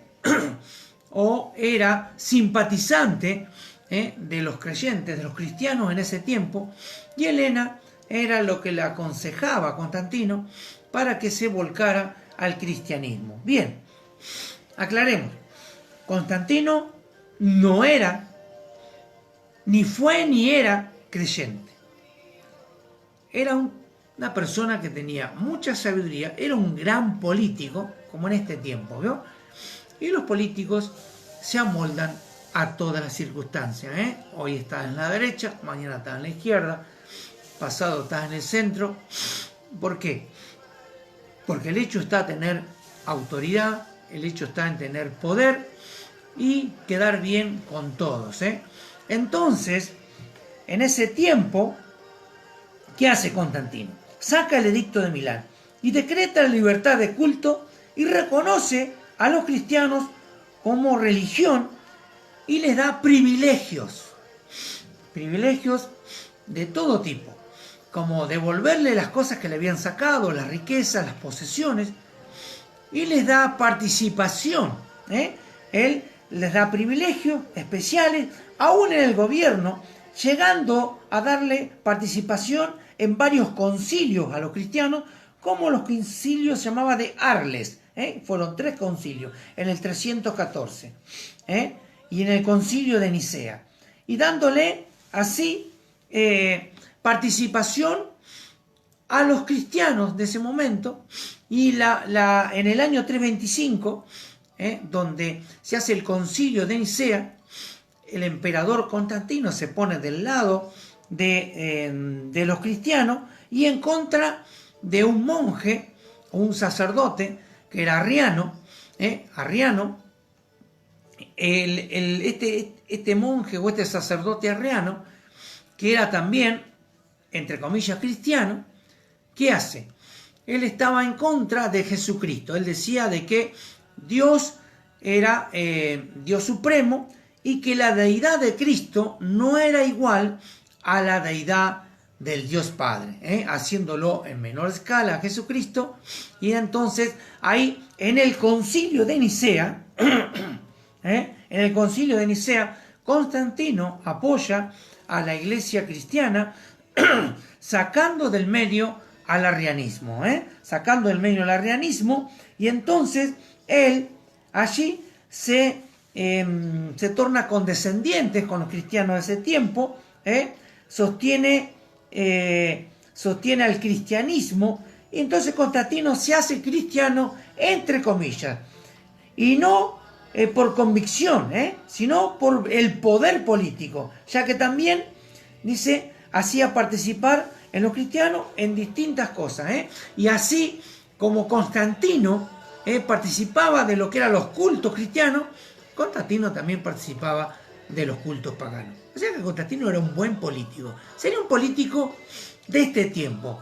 o era simpatizante de los creyentes, de los cristianos en ese tiempo, y Helena era lo que le aconsejaba a Constantino para que se volcara al cristianismo. Bien, aclaremos, Constantino no era, ni fue ni era creyente. Era una persona que tenía mucha sabiduría, era un gran político, como en este tiempo, ¿vio? Y los políticos se amoldan a todas las circunstancias, ¿eh? Hoy estás en la derecha, mañana estás en la izquierda, pasado estás en el centro. ¿Por qué? Porque el hecho está en tener autoridad, el hecho está en tener poder y quedar bien con todos, ¿eh? Entonces, en ese tiempo, ¿qué hace Constantino? Saca el edicto de Milán y decreta la libertad de culto y reconoce a los cristianos como religión y les da privilegios de todo tipo, como devolverle las cosas que le habían sacado, las riquezas, las posesiones, y les da participación, Él les da privilegios especiales, aún en el gobierno, llegando a darle participación en varios concilios a los cristianos, como los concilios se llamaba de Arles, fueron 3 concilios, en el 314, y en el concilio de Nicea, y dándole así participación a los cristianos de ese momento, y en el año 325, donde se hace el concilio de Nicea, el emperador Constantino se pone del lado de los cristianos y en contra de un monje o un sacerdote que era arriano. Este monje o este sacerdote arriano, que era también, entre comillas, cristiano, ¿qué hace? Él estaba en contra de Jesucristo. Él decía de que Dios era Dios supremo y que la deidad de Cristo no era igual a la deidad del Dios Padre, haciéndolo en menor escala a Jesucristo. Y entonces ahí en el concilio de Nicea, Constantino apoya a la iglesia cristiana sacando del medio al arrianismo, y entonces él allí se torna condescendiente con los cristianos de ese tiempo, sostiene al cristianismo, y entonces Constantino se hace cristiano entre comillas, y no por convicción, sino por el poder político, ya que también, dice, hacía participar en los cristianos en distintas cosas, y así como Constantino participaba de lo que eran los cultos cristianos, Constantino también participaba de los cultos paganos. O sea que Constantino era un buen político. Sería un político de este tiempo.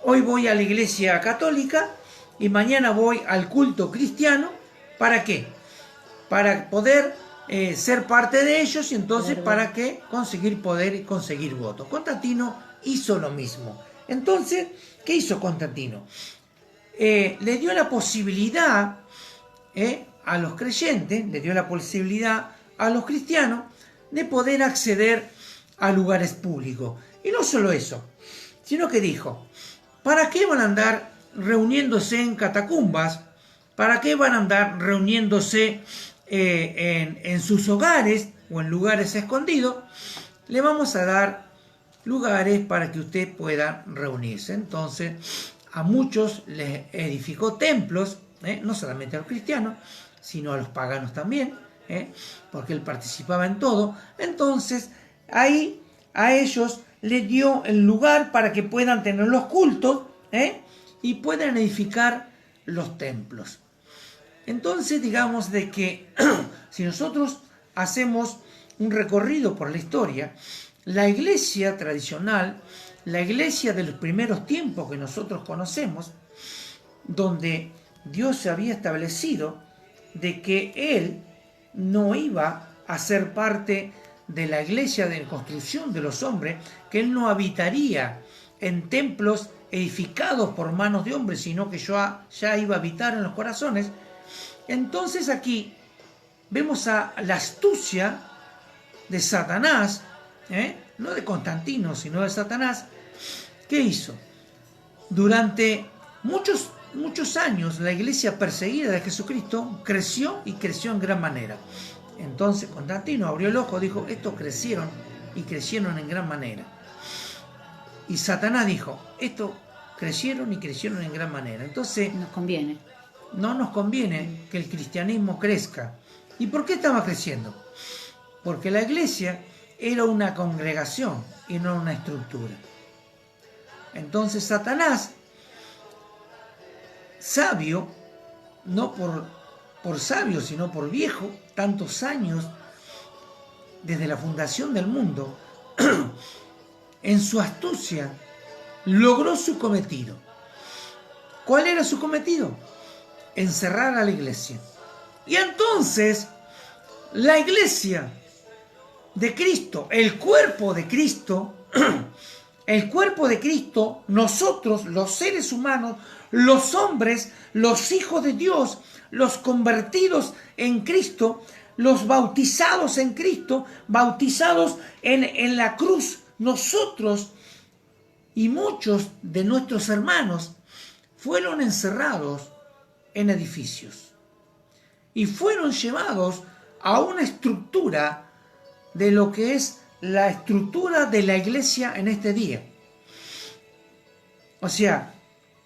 Hoy voy a la iglesia católica y mañana voy al culto cristiano. ¿Para qué? Para poder ser parte de ellos, y entonces para que conseguir poder y conseguir votos. Constantino hizo lo mismo. Entonces, ¿qué hizo Constantino? Le dio la posibilidad a los creyentes, le dio la posibilidad a los cristianos de poder acceder a lugares públicos. Y no solo eso, sino que dijo, ¿para qué van a andar reuniéndose en catacumbas? ¿Para qué van a andar reuniéndose en sus hogares o en lugares escondidos? Le vamos a dar lugares para que usted pueda reunirse. Entonces, a muchos les edificó templos, no solamente a los cristianos, sino a los paganos también, porque él participaba en todo. Entonces ahí a ellos les dio el lugar para que puedan tener los cultos y puedan edificar los templos. Entonces digamos de que si nosotros hacemos un recorrido por la historia, la iglesia tradicional, la iglesia de los primeros tiempos que nosotros conocemos, donde Dios se había establecido de que Él no iba a ser parte de la iglesia de construcción de los hombres, que Él no habitaría en templos edificados por manos de hombres, sino que ya iba a habitar en los corazones. Entonces aquí vemos a la astucia de Satanás, no de Constantino, sino de Satanás. ¿Qué hizo? Durante muchos años la iglesia perseguida de Jesucristo creció y creció en gran manera. Entonces Constantino abrió el ojo, dijo, estos crecieron y crecieron en gran manera. Y Satanás dijo, estos crecieron y crecieron en gran manera. Entonces nos conviene. No nos conviene que el cristianismo crezca. ¿Y por qué estaba creciendo? Porque la iglesia era una congregación y no una estructura. Entonces Satanás, sabio, no por sabio, sino por viejo, tantos años desde la fundación del mundo, en su astucia logró su cometido. ¿Cuál era su cometido? Encerrar a la iglesia. Y entonces la iglesia de Cristo, el cuerpo de Cristo, nosotros, los seres humanos, los hombres, los hijos de Dios, los convertidos en Cristo, los bautizados en Cristo, bautizados en la cruz, nosotros y muchos de nuestros hermanos fueron encerrados en edificios y fueron llevados a una estructura de lo que es la estructura de la iglesia en este día. O sea,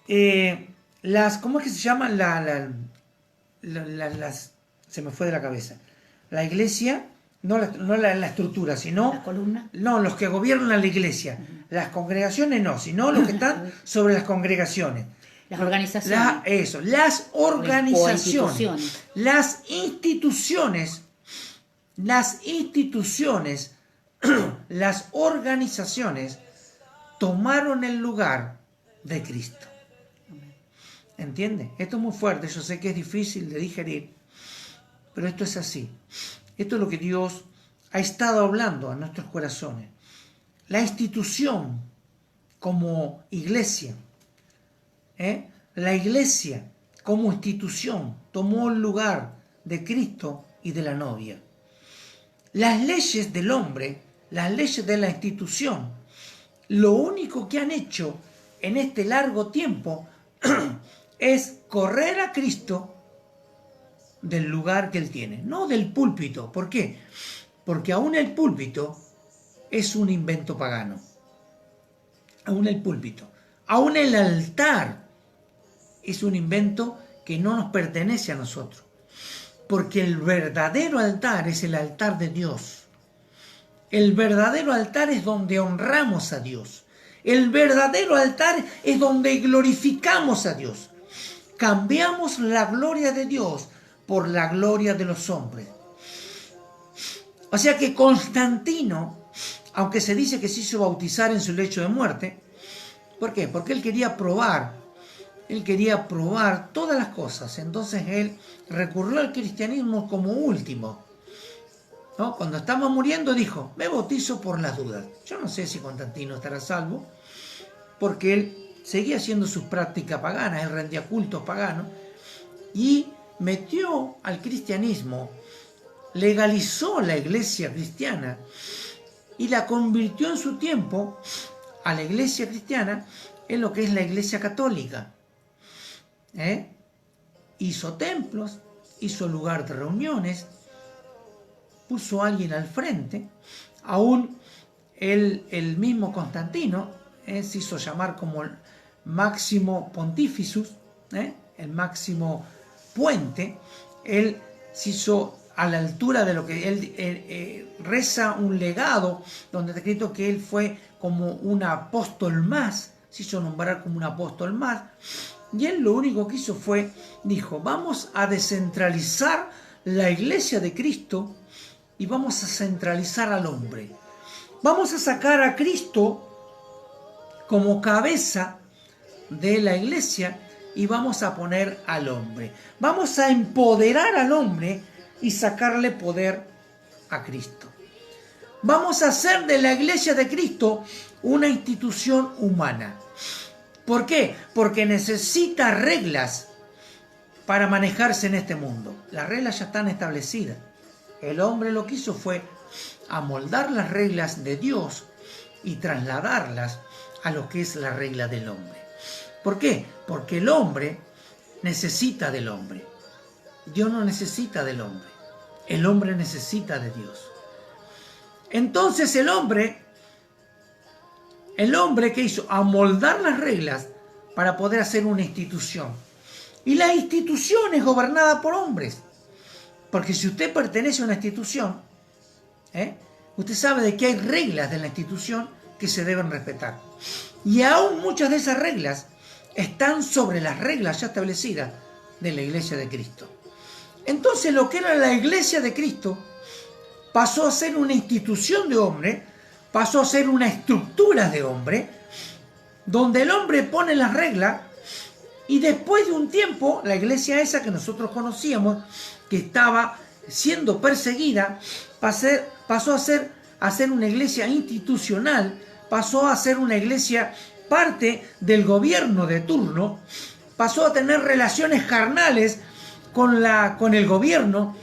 ¿cómo es que se llaman? Se me fue de la cabeza. La iglesia, no la estructura, sino la columna. No, los que gobiernan la iglesia. Las congregaciones no, sino los que están sobre las congregaciones. Las organizaciones. Las organizaciones. Las instituciones, las organizaciones tomaron el lugar de Cristo. ¿Entiende? Esto es muy fuerte, yo sé que es difícil de digerir, pero esto es así. Esto es lo que Dios ha estado hablando a nuestros corazones. La institución como iglesia, la iglesia como institución tomó el lugar de Cristo y de la novia. Las leyes del hombre, las leyes de la institución, lo único que han hecho en este largo tiempo es correr a Cristo del lugar que Él tiene, no del púlpito. ¿Por qué? Porque aún el púlpito es un invento pagano. Aún el púlpito, aún el altar es un invento que no nos pertenece a nosotros. Porque el verdadero altar es el altar de Dios. El verdadero altar es donde honramos a Dios. El verdadero altar es donde glorificamos a Dios. Cambiamos la gloria de Dios por la gloria de los hombres. O sea que Constantino, aunque se dice que se hizo bautizar en su lecho de muerte, ¿por qué? Porque él quería probar todas las cosas. Entonces él recurrió al cristianismo como último, ¿no? Cuando estaba muriendo dijo, me bautizo por las dudas. Yo no sé si Constantino estará salvo, porque él seguía haciendo sus prácticas paganas, él rendía cultos paganos, y metió al cristianismo, legalizó la iglesia cristiana, y la convirtió en su tiempo, a la iglesia cristiana, en lo que es la iglesia católica. Hizo templos, hizo lugar de reuniones, puso a alguien al frente, aún el mismo Constantino se hizo llamar como el máximo pontificus, el máximo puente. Él se hizo a la altura de lo que él reza un legado, donde está escrito que él fue como un apóstol más, se hizo nombrar como un apóstol más, y él lo único que hizo fue, dijo, vamos a descentralizar la iglesia de Cristo y vamos a centralizar al hombre. Vamos a sacar a Cristo como cabeza de la iglesia y vamos a poner al hombre. Vamos a empoderar al hombre y sacarle poder a Cristo. Vamos a hacer de la iglesia de Cristo una institución humana. ¿Por qué? Porque necesita reglas para manejarse en este mundo. Las reglas ya están establecidas. El hombre lo que hizo fue amoldar las reglas de Dios y trasladarlas a lo que es la regla del hombre. ¿Por qué? Porque el hombre necesita del hombre. Dios no necesita del hombre. El hombre necesita de Dios. Entonces el hombre que hizo amoldar las reglas para poder hacer una institución. Y la institución es gobernada por hombres. Porque si usted pertenece a una institución, usted sabe de que hay reglas de la institución que se deben respetar. Y aún muchas de esas reglas están sobre las reglas ya establecidas de la iglesia de Cristo. Entonces lo que era la iglesia de Cristo pasó a ser una institución de hombre, pasó a ser una estructura de hombre, donde el hombre pone las reglas y después de un tiempo la iglesia esa que nosotros conocíamos, que estaba siendo perseguida, pasó a ser una iglesia institucional, pasó a ser una iglesia parte del gobierno de turno, pasó a tener relaciones carnales con el gobierno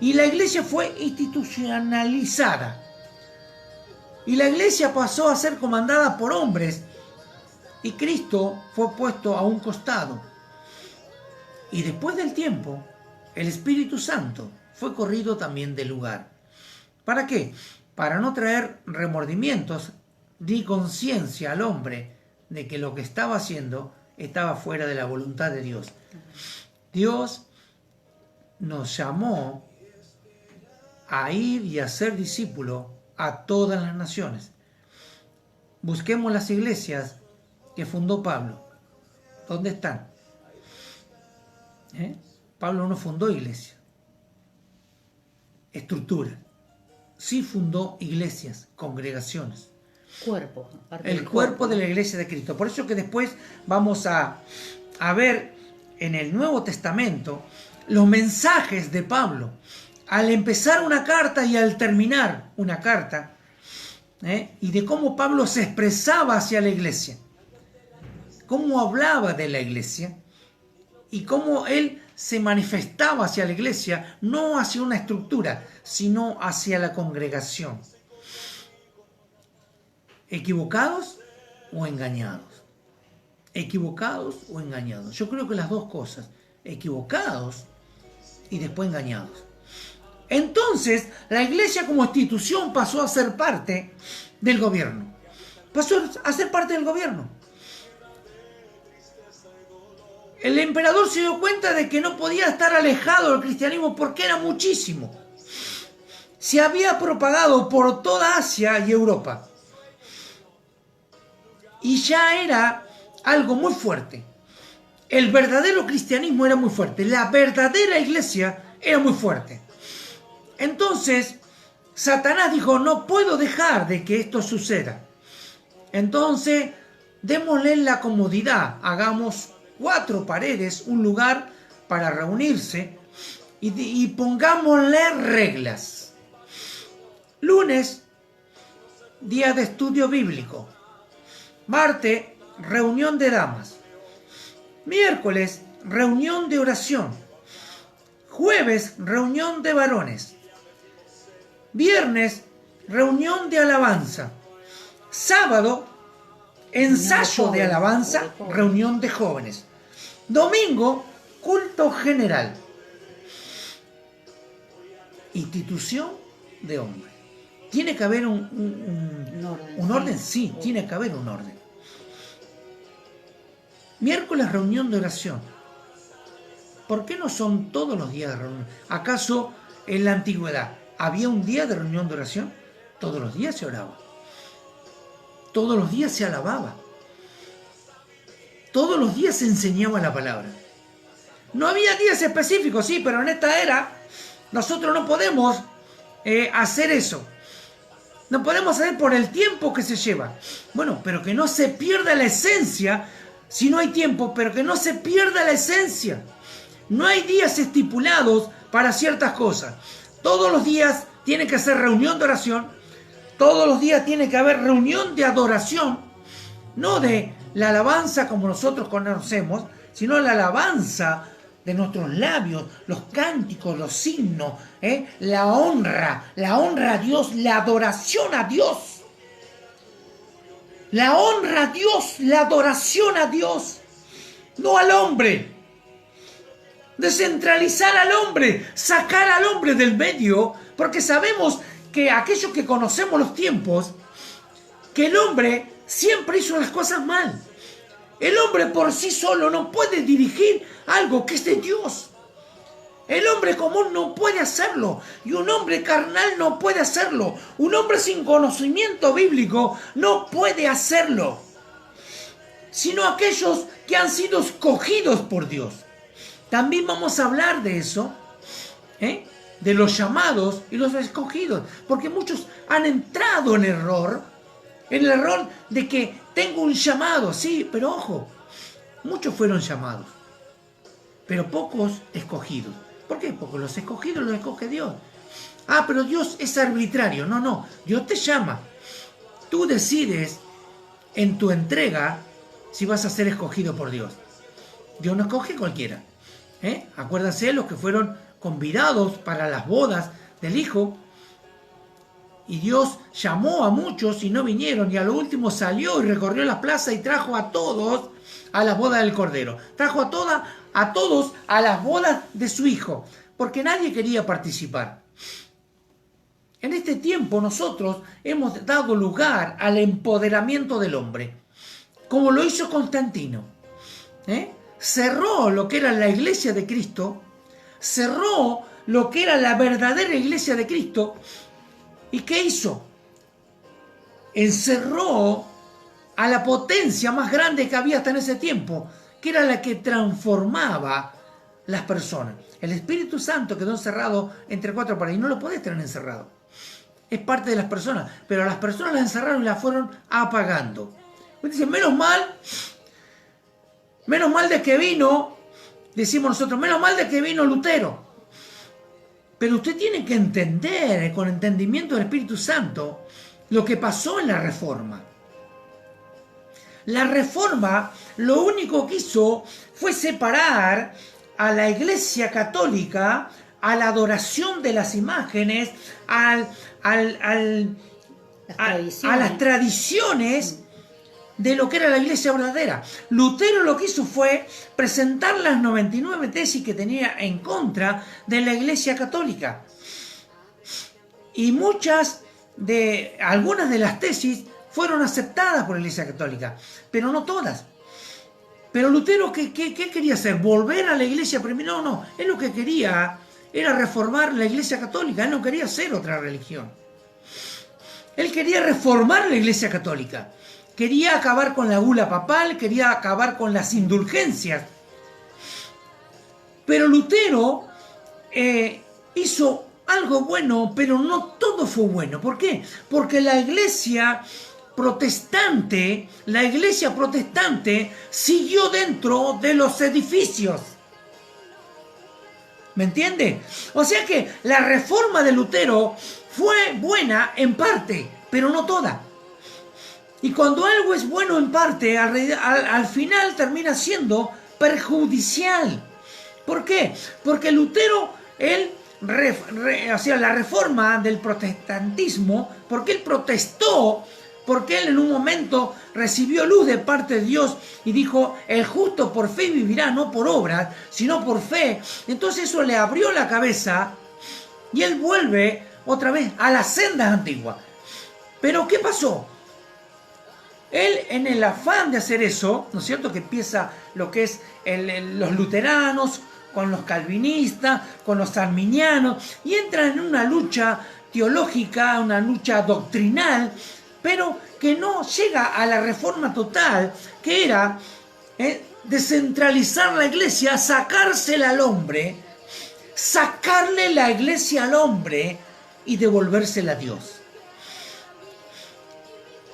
y la iglesia fue institucionalizada. Y la iglesia pasó a ser comandada por hombres y Cristo fue puesto a un costado. Y después del tiempo, el Espíritu Santo fue corrido también del lugar. ¿Para qué? Para no traer remordimientos ni conciencia al hombre de que lo que estaba haciendo estaba fuera de la voluntad de Dios. Dios nos llamó a ir y a ser discípulos a todas las naciones. Busquemos las iglesias que fundó Pablo. ¿Dónde están? Pablo no fundó iglesia, estructura. Sí fundó iglesias, congregaciones. El cuerpo de la iglesia de Cristo. Por eso que después vamos a ver en el Nuevo Testamento los mensajes de Pablo. Al empezar una carta y al terminar una carta, y de cómo Pablo se expresaba hacia la iglesia, cómo hablaba de la iglesia y cómo él se manifestaba hacia la iglesia, no hacia una estructura, sino hacia la congregación. ¿Equivocados o engañados? ¿Equivocados o engañados? Yo creo que las dos cosas, equivocados y después engañados. Entonces, la iglesia como institución pasó a ser parte del gobierno. Pasó a ser parte del gobierno. El emperador se dio cuenta de que no podía estar alejado del cristianismo porque era muchísimo. Se había propagado por toda Asia y Europa. Y ya era algo muy fuerte. El verdadero cristianismo era muy fuerte. La verdadera iglesia era muy fuerte. Entonces, Satanás dijo, no puedo dejar de que esto suceda. Entonces, démosle la comodidad. Hagamos 4 paredes, un lugar para reunirse y pongámosle reglas. Lunes, día de estudio bíblico. Martes, reunión de damas. Miércoles, reunión de oración. Jueves, reunión de varones. Viernes, reunión de alabanza. Sábado, ensayo de alabanza, reunión de jóvenes. Domingo, culto general. Institución de hombres. ¿Tiene que haber un orden? Sí, tiene que haber un orden. Miércoles, reunión de oración. ¿Por qué no son todos los días de reunión? ¿Acaso en la antigüedad había un día de reunión de oración, todos los días se oraba. Todos los días se alababa. Todos los días se enseñaba la palabra. No había días específicos, sí, pero en esta era nosotros no podemos hacer eso. No podemos hacer por el tiempo que se lleva. Bueno, pero que no se pierda la esencia. Si no hay tiempo, pero que no se pierda la esencia. No hay días estipulados para ciertas cosas. Todos los días tiene que ser reunión de oración. Todos los días tiene que haber reunión de adoración. No de la alabanza como nosotros conocemos, sino la alabanza de nuestros labios, los cánticos, los himnos, la honra a Dios, la adoración a Dios. La honra a Dios, la adoración a Dios, no al hombre. Descentralizar al hombre, sacar al hombre del medio, porque sabemos que aquellos que conocemos los tiempos, que el hombre siempre hizo las cosas mal. El hombre por sí solo no puede dirigir algo que es de Dios. El hombre común no puede hacerlo. Y un hombre carnal no puede hacerlo. Un hombre sin conocimiento bíblico no puede hacerlo. Sino aquellos que han sido escogidos por Dios. También vamos a hablar de eso. De los llamados y los escogidos. Porque muchos han entrado en error. En el error de que tengo un llamado, sí, pero ojo, muchos fueron llamados, pero pocos escogidos. ¿Por qué? Porque los escogidos los escoge Dios. Ah, pero Dios es arbitrario. No, Dios te llama. Tú decides en tu entrega si vas a ser escogido por Dios. Dios no escoge cualquiera. Acuérdense los que fueron convidados para las bodas del Hijo. Y Dios llamó a muchos y no vinieron. Y a lo último salió y recorrió la plaza y trajo a todos a las bodas del Cordero. Trajo a todos a las bodas de su Hijo. Porque nadie quería participar. En este tiempo nosotros hemos dado lugar al empoderamiento del hombre. Como lo hizo Constantino. Cerró lo que era la iglesia de Cristo. Cerró lo que era la verdadera iglesia de Cristo. ¿Y qué hizo? Encerró a la potencia más grande que había hasta en ese tiempo, que era la que transformaba las personas. El Espíritu Santo quedó encerrado entre cuatro paredes y no lo podés tener encerrado. Es parte de las personas, pero a las personas las encerraron y las fueron apagando. Dicen, menos mal de que vino, decimos nosotros, menos mal de que vino Lutero. Pero usted tiene que entender, con entendimiento del Espíritu Santo, lo que pasó en la Reforma. La Reforma lo único que hizo fue separar a la Iglesia Católica, a la adoración de las imágenes, a las tradiciones de lo que era la iglesia verdadera. Lutero lo que hizo fue presentar las 99 tesis que tenía en contra de la iglesia católica. Y algunas de las tesis fueron aceptadas por la iglesia católica, pero no todas. Pero Lutero, ¿qué quería hacer? ¿Volver a la iglesia primero? No, él lo que quería era reformar la iglesia católica, él no quería hacer otra religión. Él quería reformar la iglesia católica. Quería acabar con la gula papal, quería acabar con las indulgencias. Pero Lutero hizo algo bueno, pero no todo fue bueno. ¿Por qué? Porque la iglesia protestante siguió dentro de los edificios. ¿Me entiende? O sea que la reforma de Lutero fue buena en parte, pero no toda. Y cuando algo es bueno en parte, al final termina siendo perjudicial. ¿Por qué? Porque Lutero, la reforma del protestantismo, porque él protestó, porque él en un momento recibió luz de parte de Dios y dijo, el justo por fe vivirá, no por obras, sino por fe. Entonces eso le abrió la cabeza y él vuelve otra vez a las sendas antiguas. Pero ¿qué pasó? Él, en el afán de hacer eso, ¿no es cierto?, que empieza lo que es los luteranos con los calvinistas, con los arminianos, y entran en una lucha teológica, una lucha doctrinal, pero que no llega a la reforma total, que era descentralizar la iglesia, sacársela al hombre, sacarle la iglesia al hombre y devolvérsela a Dios.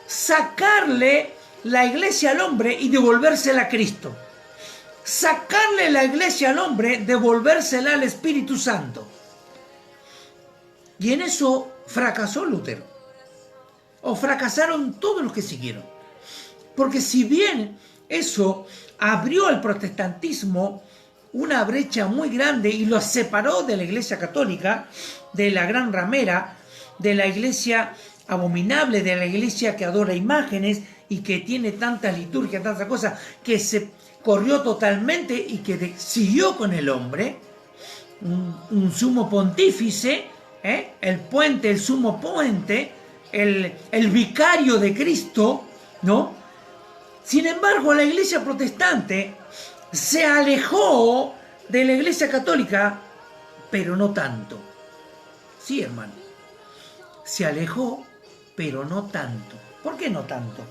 Sacarle la iglesia al hombre y devolvérsela a Cristo. Sacarle la iglesia al hombre, devolvérsela al Espíritu Santo. Y en eso fracasó Lutero. O fracasaron todos los que siguieron. Porque si bien eso abrió al protestantismo una brecha muy grande y lo separó de la iglesia católica, de la gran ramera, de la iglesia abominable, de la iglesia que adora imágenes y que tiene tantas liturgias, tantas cosas, que se corrió totalmente y que siguió con el hombre, un sumo pontífice, el puente, el sumo puente, el vicario de Cristo, ¿no? Sin embargo, la iglesia protestante se alejó de la iglesia católica, pero no tanto. Sí, hermano, se alejó, pero no tanto. ¿Por qué no tanto?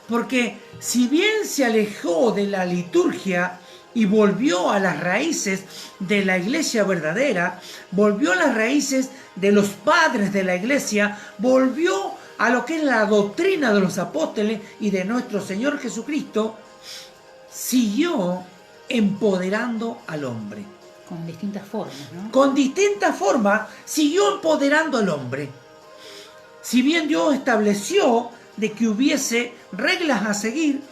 Porque si bien se alejó de la liturgia y volvió a las raíces de la iglesia verdadera, volvió a las raíces de los padres de la iglesia, volvió a lo que es la doctrina de los apóstoles y de nuestro Señor Jesucristo, siguió empoderando al hombre. Con distintas formas, ¿no? Con distintas formas siguió empoderando al hombre. Si bien Dios estableció de que hubiese reglas a seguir,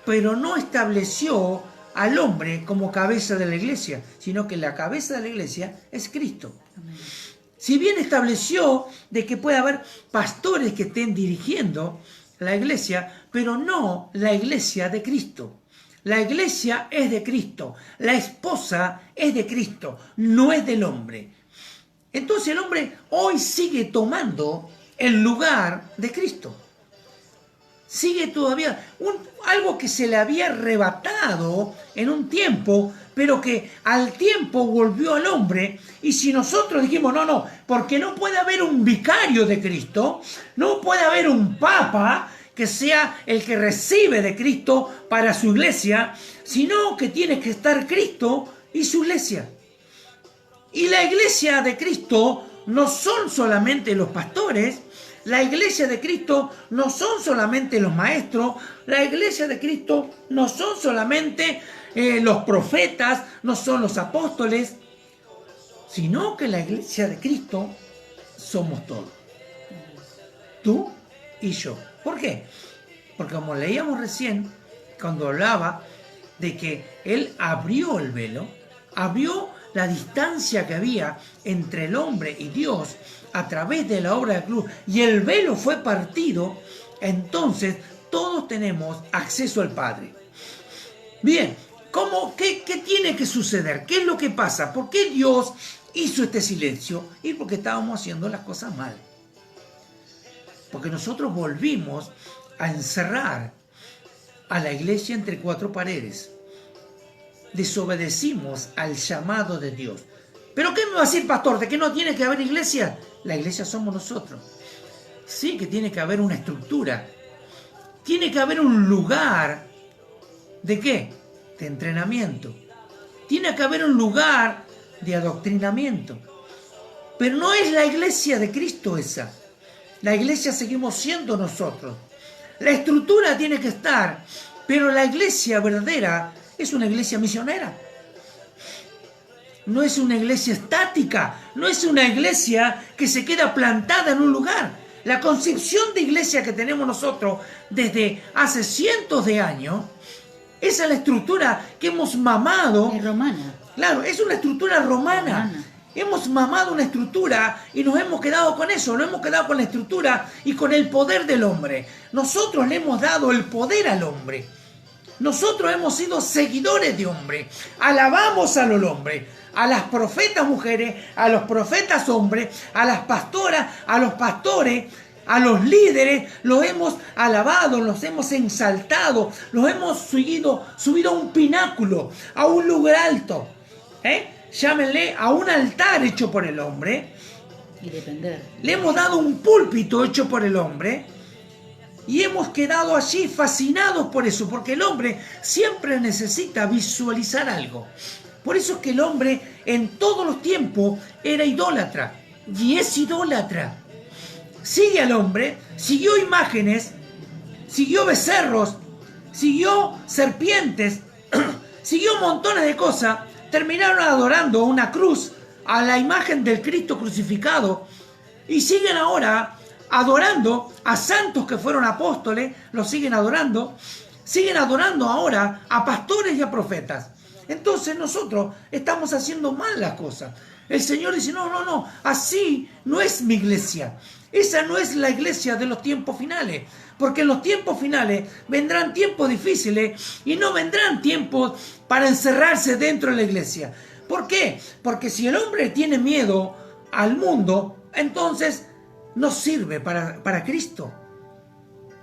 pero no estableció al hombre como cabeza de la iglesia, sino que la cabeza de la iglesia es Cristo. Amén. Si bien estableció de que puede haber pastores que estén dirigiendo la iglesia, pero no la iglesia de Cristo. La iglesia es de Cristo, la esposa es de Cristo, no es del hombre. Entonces el hombre hoy sigue tomando el lugar de Cristo. Sigue todavía algo que se le había arrebatado en un tiempo, pero que al tiempo volvió al hombre. Y si nosotros dijimos, no, porque no puede haber un vicario de Cristo, no puede haber un papa que sea el que recibe de Cristo para su iglesia, sino que tiene que estar Cristo y su iglesia. Y la iglesia de Cristo no son solamente los pastores, la iglesia de Cristo no son solamente los maestros, la iglesia de Cristo no son solamente los profetas, no son los apóstoles, sino que la iglesia de Cristo somos todos. Tú y yo. ¿Por qué? Porque como leíamos recién, cuando hablaba de que Él abrió el velo, abrió la distancia que había entre el hombre y Dios a través de la obra de la cruz, y el velo fue partido, entonces todos tenemos acceso al Padre. Bien, ¿qué tiene que suceder? ¿Qué es lo que pasa? ¿Por qué Dios hizo este silencio? Y porque estábamos haciendo las cosas mal. Porque nosotros volvimos a encerrar a la iglesia entre cuatro paredes. Desobedecimos al llamado de Dios. ¿Pero qué me va a decir, pastor? ¿De que no tiene que haber iglesia? La iglesia somos nosotros. Sí que tiene que haber una estructura. Tiene que haber un lugar. ¿De qué? De entrenamiento. Tiene que haber un lugar de adoctrinamiento. Pero no es la iglesia de Cristo esa. La iglesia seguimos siendo nosotros. La estructura tiene que estar, pero la iglesia verdadera es una iglesia misionera. No es una iglesia estática, no es una iglesia que se queda plantada en un lugar. La concepción de iglesia que tenemos nosotros desde hace cientos de años, esa es la estructura que hemos mamado. Es romana. Claro, es una estructura romana. Hemos mamado una estructura y nos hemos quedado con eso, nos hemos quedado con la estructura y con el poder del hombre. Nosotros le hemos dado el poder al hombre. Nosotros hemos sido seguidores de hombre. Alabamos al hombre, a las profetas mujeres, a los profetas hombres, a las pastoras, a los pastores. a los líderes los hemos alabado, los hemos exaltado, los hemos subido a un pináculo, a un lugar alto. Llámenle a un altar hecho por el hombre. Y depender. Le hemos dado un púlpito hecho por el hombre. Y hemos quedado allí fascinados por eso, porque el hombre siempre necesita visualizar algo. Por eso es que el hombre en todos los tiempos era idólatra. Y es idólatra. Sigue al hombre, siguió imágenes, siguió becerros, siguió serpientes, siguió montones de cosas. Terminaron adorando una cruz, a la imagen del Cristo crucificado. Y siguen ahora adorando a santos que fueron apóstoles, los siguen adorando ahora a pastores y a profetas. Entonces nosotros estamos haciendo mal las cosas. El Señor dice, no, así no es mi iglesia. Esa no es la iglesia de los tiempos finales. Porque en los tiempos finales vendrán tiempos difíciles y no vendrán tiempos para encerrarse dentro de la iglesia. ¿Por qué? Porque si el hombre tiene miedo al mundo, entonces no sirve para Cristo.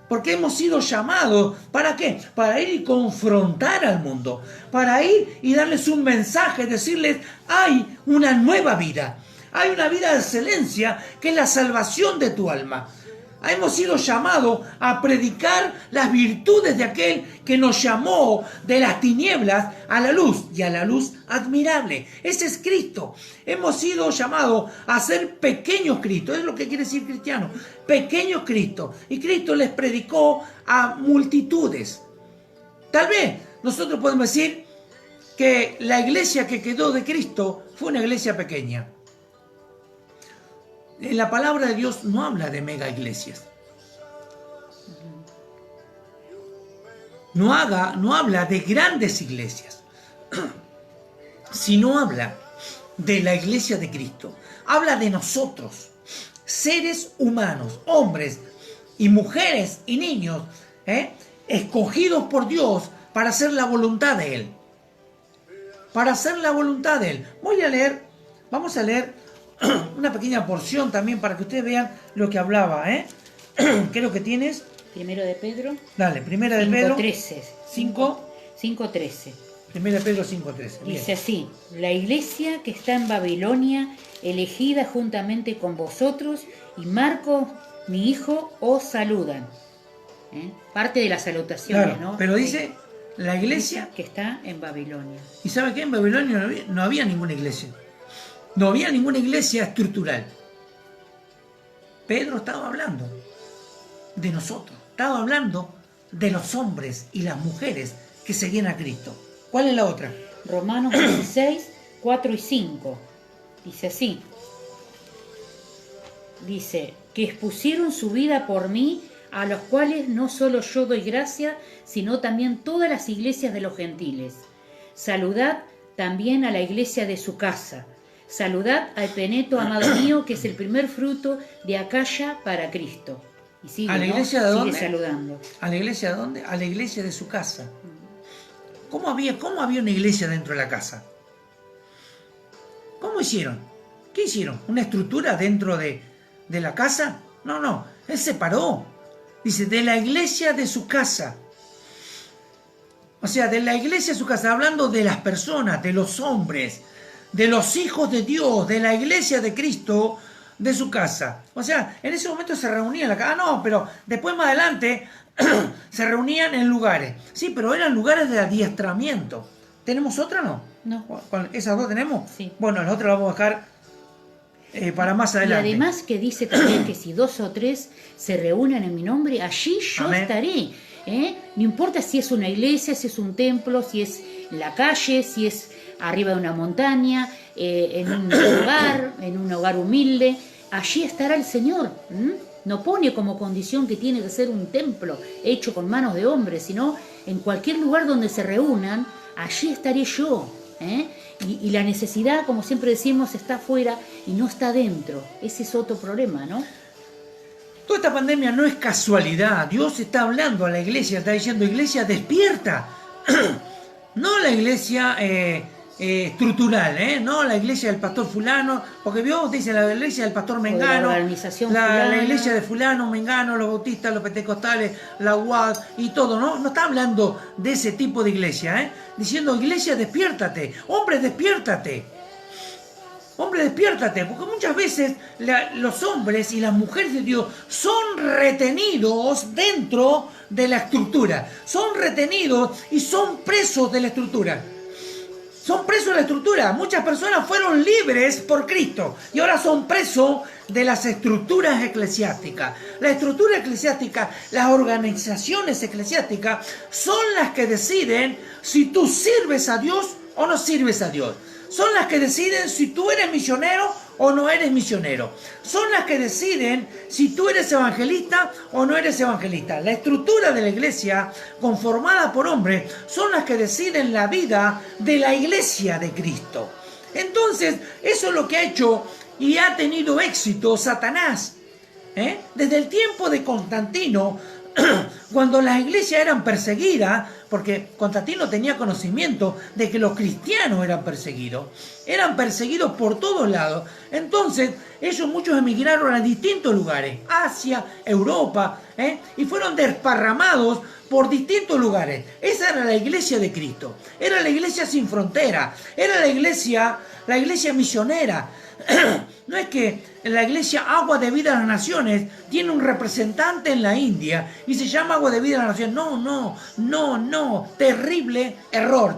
Porque hemos sido llamados, ¿para qué? Para ir y confrontar al mundo, para ir y darles un mensaje, decirles, hay una nueva vida, hay una vida de excelencia que es la salvación de tu alma. Hemos sido llamados a predicar las virtudes de aquel que nos llamó de las tinieblas a la luz, y a la luz admirable. Ese es Cristo. Hemos sido llamados a ser pequeños Cristo. Es lo que quiere decir cristiano. Pequeños Cristo. Y Cristo les predicó a multitudes. Tal vez nosotros podemos decir que la iglesia que quedó de Cristo fue una iglesia pequeña. La palabra de Dios no habla de mega iglesias. No habla de grandes iglesias. Sino habla de la iglesia de Cristo. Habla de nosotros, seres humanos, hombres y mujeres y niños, escogidos por Dios para hacer la voluntad de Él. Para hacer la voluntad de Él. Vamos a leer una pequeña porción también para que ustedes vean lo que hablaba, ¿Qué es lo que tienes? Primero de Pedro. Dale, primera de Pedro. 5:13. Primera de Pedro 5:13. Dice así: la iglesia que está en Babilonia, elegida juntamente con vosotros, y Marcos, mi hijo, os saludan. Parte de las salutaciones, claro, ¿no? Pero dice la iglesia que está en Babilonia. ¿Y sabe qué? En Babilonia no había ninguna iglesia. No había ninguna iglesia estructural. Pedro estaba hablando de nosotros. Estaba hablando de los hombres y las mujeres que seguían a Cristo. ¿Cuál es la otra? Romanos 16, 4 y 5. Dice así. Dice, que expusieron su vida por mí, a los cuales no solo yo doy gracia, sino también todas las iglesias de los gentiles. Saludad también a la iglesia de su casa. Saludad a Epeneto, amado mío, que es el primer fruto de Acaya para Cristo. Y sigue, ¿A la iglesia de dónde? Sigue saludando. ¿A la iglesia de dónde? A la iglesia de su casa. ¿Cómo había una iglesia dentro de la casa? ¿Cómo hicieron? ¿Qué hicieron? ¿Una estructura dentro de la casa? No. Él se paró. Dice, de la iglesia de su casa. O sea, de la iglesia de su casa, hablando de las personas, de los hombres, de los hijos de Dios, de la iglesia de Cristo, de su casa. O sea, en ese momento se reunían en la casa. No, pero después más adelante se reunían en lugares. Sí, pero eran lugares de adiestramiento. ¿Tenemos otra no? No. ¿Esas dos tenemos? Sí. Bueno, las otras las vamos a dejar para más adelante. Y además que dice también que si 2 o 3 se reúnen en mi nombre, allí yo Amén. estaré. No importa si es una iglesia, si es un templo, si es en la calle, si es arriba de una montaña, en un hogar humilde, allí estará el Señor. No pone como condición que tiene que ser un templo hecho con manos de hombres, sino en cualquier lugar donde se reúnan, allí estaré yo. Y la necesidad, como siempre decimos, está afuera y no está dentro. Ese es otro problema, ¿no? Toda esta pandemia no es casualidad. Dios está hablando a la iglesia, está diciendo, iglesia, despierta. No la iglesia estructural, no la iglesia del pastor fulano, porque vio, dice la iglesia del pastor Mengano, la organización la iglesia de fulano, Mengano, los bautistas, los pentecostales, la UAD y todo, no está hablando de ese tipo de iglesia, diciendo iglesia despiértate, hombre despiértate. Hombre, despiértate, porque muchas veces los hombres y las mujeres de Dios son retenidos dentro de la estructura, son retenidos y son presos de la estructura. Son presos de la estructura. Muchas personas fueron libres por Cristo y ahora son presos de las estructuras eclesiásticas. La estructura eclesiástica, las organizaciones eclesiásticas son las que deciden si tú sirves a Dios o no sirves a Dios. Son las que deciden si tú eres misionero o no eres misionero. Son las que deciden si tú eres evangelista o no eres evangelista. La estructura de la iglesia, conformada por hombres, son las que deciden la vida de la iglesia de Cristo. Entonces, eso es lo que ha hecho y ha tenido éxito Satanás. Desde el tiempo de Constantino, cuando las iglesias eran perseguidas, porque Constantino tenía conocimiento de que los cristianos eran perseguidos por todos lados. Entonces ellos muchos emigraron a distintos lugares, Asia, Europa, y fueron desparramados por distintos lugares. Esa era la iglesia de Cristo, era la iglesia sin frontera, era la iglesia misionera. No es que la iglesia Agua de Vida de las Naciones tiene un representante en la India y se llama Agua de Vida de las Naciones. No. Terrible error.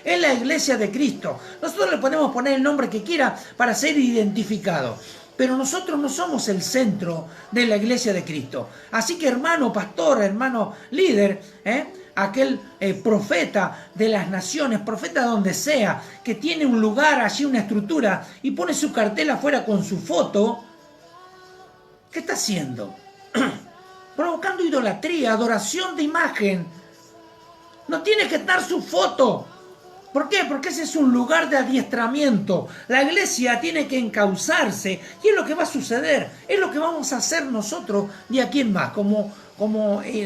Es la iglesia de Cristo. Nosotros le podemos poner el nombre que quiera para ser identificado. Pero nosotros no somos el centro de la iglesia de Cristo. Así que hermano pastor, hermano líder, aquel profeta de las naciones, profeta donde sea, que tiene un lugar allí, una estructura, y pone su cartel afuera con su foto, ¿qué está haciendo? Provocando idolatría, adoración de imagen. No tiene que estar su foto. ¿Por qué? Porque ese es un lugar de adiestramiento. La iglesia tiene que encauzarse y es lo que va a suceder. Es lo que vamos a hacer nosotros de aquí en más, como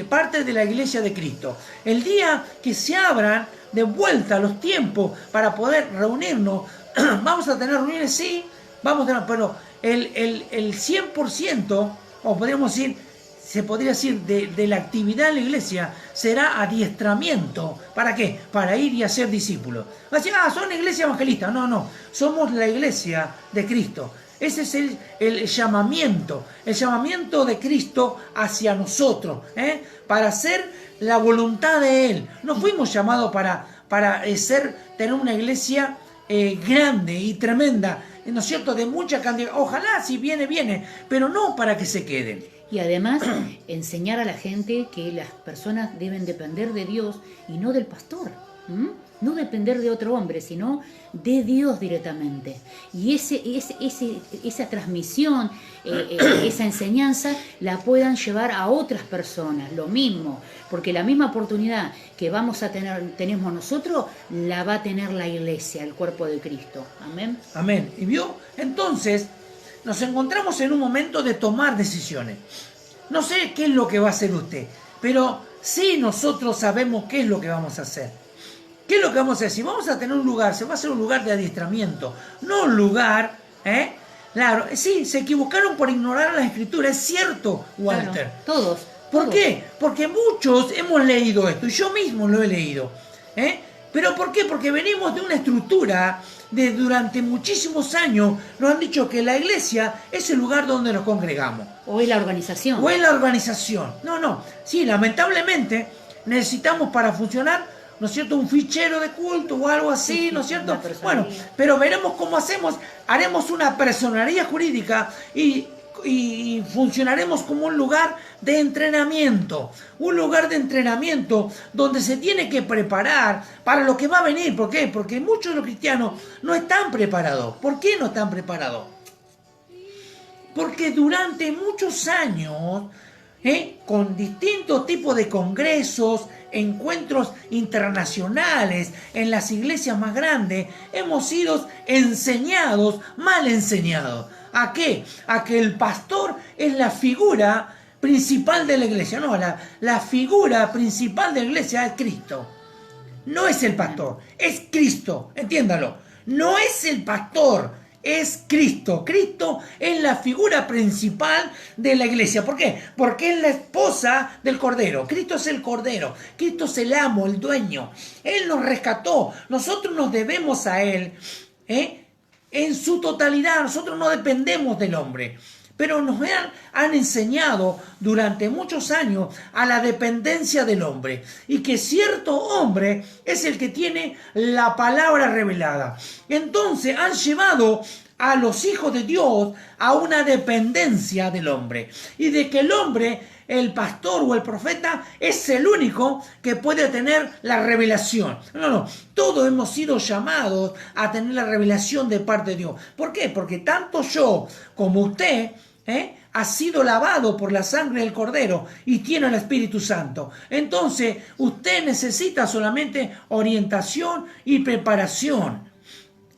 parte de la iglesia de Cristo. El día que se abran de vuelta los tiempos para poder reunirnos, vamos a tener reuniones, sí, vamos a tener, pero el 100%, o podríamos decir, se podría decir, de la actividad de la iglesia será adiestramiento. ¿Para qué? Para ir y hacer discípulos. Va a decir, son iglesia evangelista. No, somos la iglesia de Cristo. Ese es el llamamiento de Cristo hacia nosotros, para hacer la voluntad de Él. No fuimos llamados para tener una iglesia grande y tremenda, ¿no es cierto?, de mucha cantidad. Ojalá, si viene, pero no para que se queden. Y además enseñar a la gente que las personas deben depender de Dios y no del pastor. No depender de otro hombre, sino de Dios directamente. Y esa transmisión, esa enseñanza, la puedan llevar a otras personas, lo mismo. Porque la misma oportunidad que tenemos nosotros, la va a tener la iglesia, el cuerpo de Cristo. Amén. Amén. ¿Y vio? Entonces, nos encontramos en un momento de tomar decisiones. No sé qué es lo que va a hacer usted, pero sí nosotros sabemos qué es lo que vamos a hacer. ¿Qué es lo que vamos a hacer? Si vamos a tener un lugar, se va a hacer un lugar de adiestramiento, no un lugar, Claro, sí, se equivocaron por ignorar las escrituras, es cierto, Walter. Claro, todos. ¿Por qué? Porque muchos hemos leído esto, y yo mismo lo he leído. ¿Pero por qué? Porque venimos de una estructura de durante muchísimos años nos han dicho que la iglesia es el lugar donde nos congregamos. O es la organización. No. Sí, lamentablemente necesitamos para funcionar, ¿no es cierto?, un fichero de culto o algo así, ¿no es cierto? Bueno, pero veremos cómo hacemos. Haremos una personería jurídica y funcionaremos como un lugar de entrenamiento. Un lugar de entrenamiento donde se tiene que preparar para lo que va a venir. ¿Por qué? Porque muchos de los cristianos no están preparados. ¿Por qué no están preparados? Porque durante muchos años, con distintos tipos de congresos, encuentros internacionales en las iglesias más grandes, hemos sido enseñados, mal enseñados. ¿A qué? A que el pastor es la figura principal de la iglesia. No, la figura principal de la iglesia es Cristo. No es el pastor, es Cristo, entiéndalo. No es el pastor, es Cristo. Cristo es la figura principal de la iglesia. ¿Por qué? Porque es la esposa del Cordero. Cristo es el Cordero. Cristo es el amo, el dueño. Él nos rescató. Nosotros nos debemos a Él, en su totalidad. Nosotros no dependemos del hombre. Pero nos han enseñado durante muchos años a la dependencia del hombre y que cierto hombre es el que tiene la palabra revelada. Entonces han llevado a los hijos de Dios a una dependencia del hombre y de que el hombre, el pastor o el profeta, es el único que puede tener la revelación. No, todos hemos sido llamados a tener la revelación de parte de Dios. ¿Por qué? Porque tanto yo como usted ha sido lavado por la sangre del Cordero y tiene el Espíritu Santo. Entonces usted necesita solamente orientación y preparación.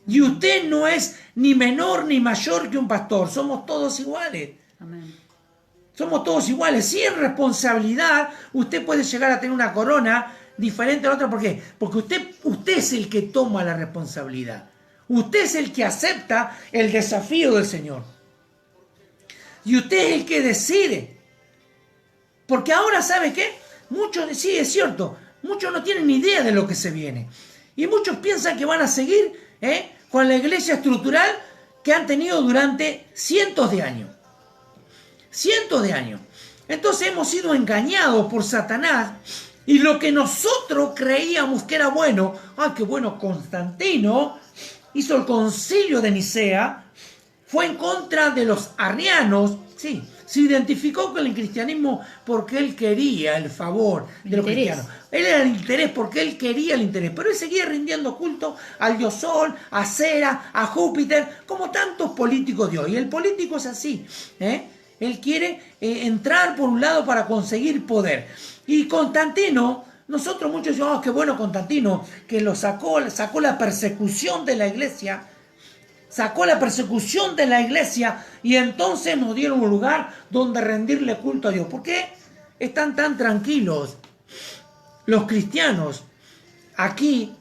Y usted no es ni menor ni mayor que un pastor. Somos todos iguales. Amén. Somos todos iguales. Sin responsabilidad, usted puede llegar a tener una corona diferente a la otra. ¿Por qué? Porque usted es el que toma la responsabilidad. Usted es el que acepta el desafío del Señor. Y usted es el que decide. Porque ahora, ¿sabe qué? Muchos, sí, es cierto, muchos no tienen ni idea de lo que se viene. Y muchos piensan que van a seguir con la iglesia estructural que han tenido durante cientos de años. Cientos de años. Entonces hemos sido engañados por Satanás. Y lo que nosotros creíamos que era bueno, qué bueno, Constantino hizo el concilio de Nicea, fue en contra de los arrianos, sí, se identificó con el cristianismo porque él quería el favor de los cristianos. Él era el interés porque él quería el interés, pero él seguía rindiendo culto al dios Sol, a Cera, a Júpiter, como tantos políticos de hoy. Y el político es así, él quiere entrar por un lado para conseguir poder. Y Constantino, nosotros muchos decimos, qué bueno Constantino, que lo sacó la persecución de la iglesia, y entonces nos dieron un lugar donde rendirle culto a Dios. ¿Por qué están tan tranquilos los cristianos aquí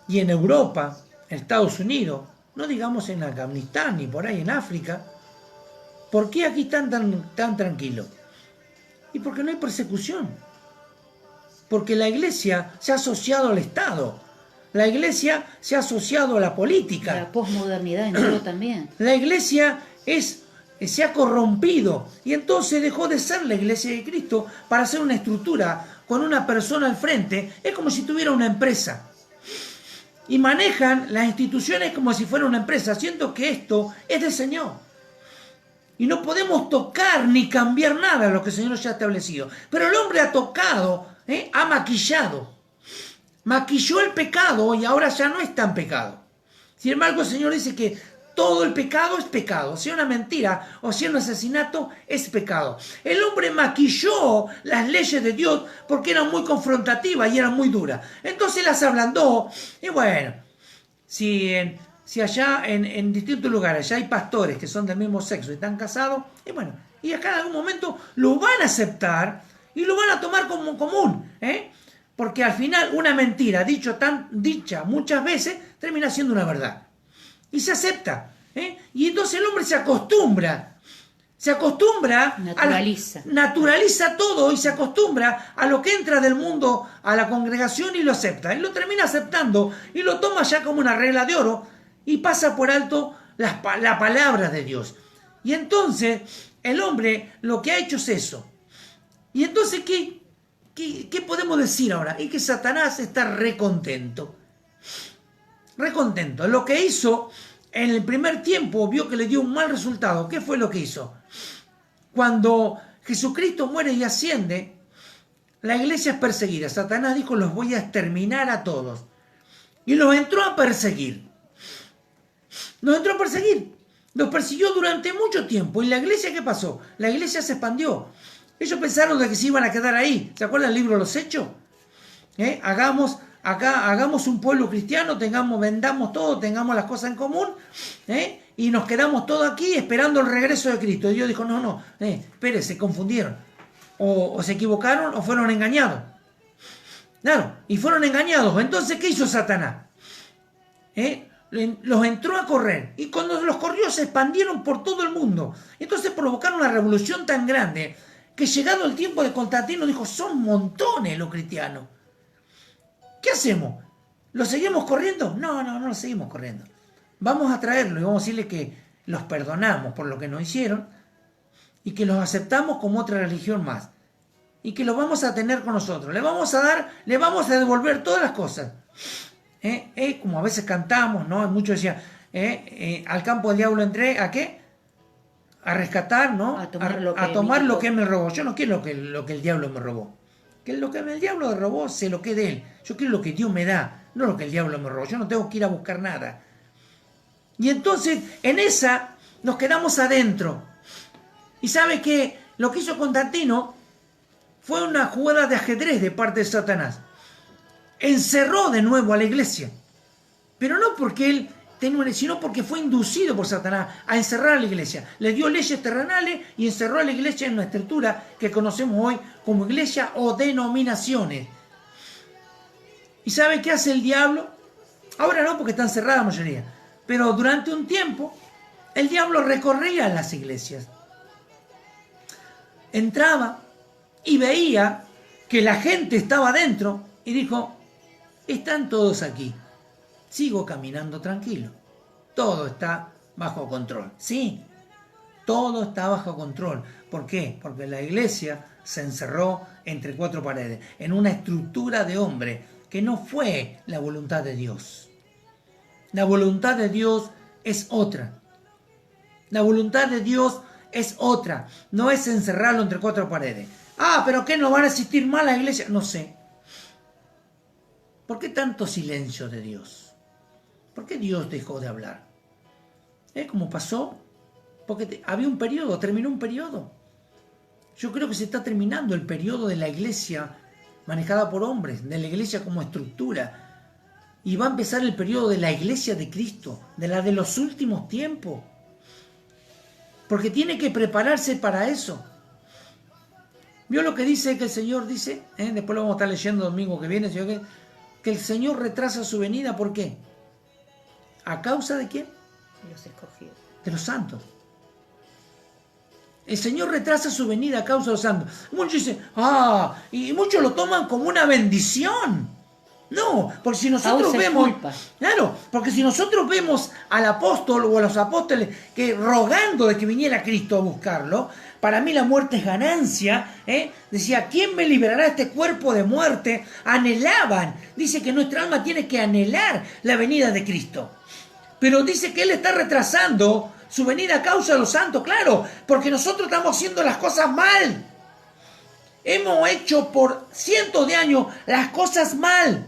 y en Europa, en Estados Unidos, no digamos en Afganistán ni por ahí en África? ¿Por qué aquí están tan tranquilos? Y porque no hay persecución. Porque la iglesia se ha asociado al Estado. La iglesia se ha asociado a la política. La posmodernidad entró también. La iglesia se ha corrompido y entonces dejó de ser la iglesia de Cristo para ser una estructura con una persona al frente. Es como si tuviera una empresa. Y manejan las instituciones como si fuera una empresa, siendo que esto es del Señor. Y no podemos tocar ni cambiar nada de lo que el Señor ya ha establecido. Pero el hombre ha tocado, ha maquilló el pecado y ahora ya no es tan pecado. Sin embargo, el Señor dice que todo el pecado es pecado. Si es una mentira o si es un asesinato, es pecado. El hombre maquilló las leyes de Dios porque eran muy confrontativas y eran muy duras. Entonces las ablandó. Y bueno, si allá en distintos lugares ya hay pastores que son del mismo sexo y están casados, y bueno, y acá en algún momento lo van a aceptar y lo van a tomar como común, porque al final una mentira dicha muchas veces termina siendo una verdad. Y se acepta. Y entonces el hombre se acostumbra. Naturaliza todo y se acostumbra a lo que entra del mundo a la congregación y lo acepta. Él lo termina aceptando y lo toma ya como una regla de oro y pasa por alto la palabra de Dios. Y entonces el hombre lo que ha hecho es eso. Y entonces, ¿qué podemos decir ahora? Es que Satanás está recontento. Recontento. Lo que hizo en el primer tiempo, vio que le dio un mal resultado. ¿Qué fue lo que hizo? Cuando Jesucristo muere y asciende, la iglesia es perseguida. Satanás dijo, los voy a exterminar a todos. Y los entró a perseguir. Los persiguió durante mucho tiempo. ¿Y la iglesia qué pasó? La iglesia se expandió. Ellos pensaron de que se iban a quedar ahí. ¿Se acuerdan del libro de los Hechos? Hagamos un pueblo cristiano, vendamos todo, tengamos las cosas en común, y nos quedamos todos aquí esperando el regreso de Cristo. Y Dios dijo, no, espere, se confundieron. O se equivocaron o fueron engañados. Claro, y fueron engañados. Entonces, ¿qué hizo Satanás? Los entró a correr. Y cuando los corrió se expandieron por todo el mundo. Entonces provocaron una revolución tan grande que llegado el tiempo de Constantino dijo, son montones los cristianos. ¿Qué hacemos? ¿Los seguimos corriendo? No los seguimos corriendo. Vamos a traerlo y vamos a decirle que los perdonamos por lo que nos hicieron y que los aceptamos como otra religión más. Y que los vamos a tener con nosotros. Le vamos a devolver todas las cosas. Como a veces cantamos, ¿no? Muchos decían, al campo del diablo entré, ¿a qué? A rescatar, ¿no? A tomar lo que él me robó. Yo no quiero lo que el diablo me robó. Que lo que el diablo me robó se lo quede él. Yo quiero lo que Dios me da, no lo que el diablo me robó. Yo no tengo que ir a buscar nada. Y entonces, en esa, nos quedamos adentro. Y sabe que lo que hizo Constantino fue una jugada de ajedrez de parte de Satanás. Encerró de nuevo a la iglesia. Pero no porque él sino porque fue inducido por Satanás a encerrar a la iglesia. Le dio leyes terrenales y encerró a la iglesia en una estructura que conocemos hoy como iglesia o denominaciones. ¿Y sabe qué hace el diablo? Ahora no, porque está encerrada la mayoría. Pero durante un tiempo, el diablo recorría las iglesias. Entraba y veía que la gente estaba adentro y dijo, están todos aquí. Sigo caminando tranquilo. Todo está bajo control. Sí, todo está bajo control. ¿Por qué? Porque la iglesia se encerró entre cuatro paredes, en una estructura de hombre que no fue la voluntad de Dios. La voluntad de Dios es otra. La voluntad de Dios es otra. No es encerrarlo entre cuatro paredes. ¿Pero qué? ¿No van a asistir más a la iglesia? No sé. ¿Por qué tanto silencio de Dios? ¿Por qué Dios dejó de hablar? ¿Cómo pasó? Porque había un periodo, terminó un periodo. Yo creo que se está terminando el periodo de la iglesia manejada por hombres, de la iglesia como estructura. Y va a empezar el periodo de la iglesia de Cristo, de la de los últimos tiempos. Porque tiene que prepararse para eso. ¿Vio lo que dice que el Señor dice? Después lo vamos a estar leyendo el domingo que viene, que el Señor retrasa su venida. ¿Por qué? ¿A causa de quién? De los escogidos. De los santos. El Señor retrasa su venida a causa de los santos. Muchos dicen, y muchos lo toman como una bendición. No, porque si nosotros vemos, claro, porque si nosotros vemos al apóstol o a los apóstoles que rogando de que viniera Cristo a buscarlo, para mí la muerte es ganancia, decía, ¿quién me liberará de este cuerpo de muerte? Anhelaban, dice que nuestra alma tiene que anhelar la venida de Cristo. Pero dice que Él está retrasando su venida a causa de los santos, claro, porque nosotros estamos haciendo las cosas mal. Hemos hecho por cientos de años las cosas mal.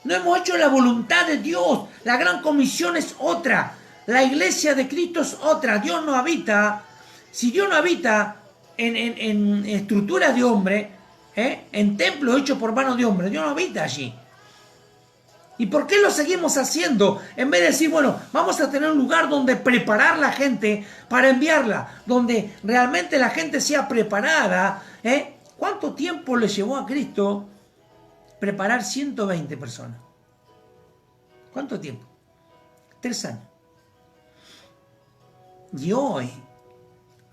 No hemos hecho la voluntad de Dios. La gran comisión es otra. La iglesia de Cristo es otra. Dios no habita. Si Dios no habita en estructuras de hombre, en templos hechos por manos de hombre, Dios no habita allí. ¿Y por qué lo seguimos haciendo? En vez de decir, bueno, vamos a tener un lugar donde preparar la gente para enviarla, donde realmente la gente sea preparada. ¿Cuánto tiempo le llevó a Cristo preparar 120 personas? ¿Cuánto tiempo? 3 años. Y hoy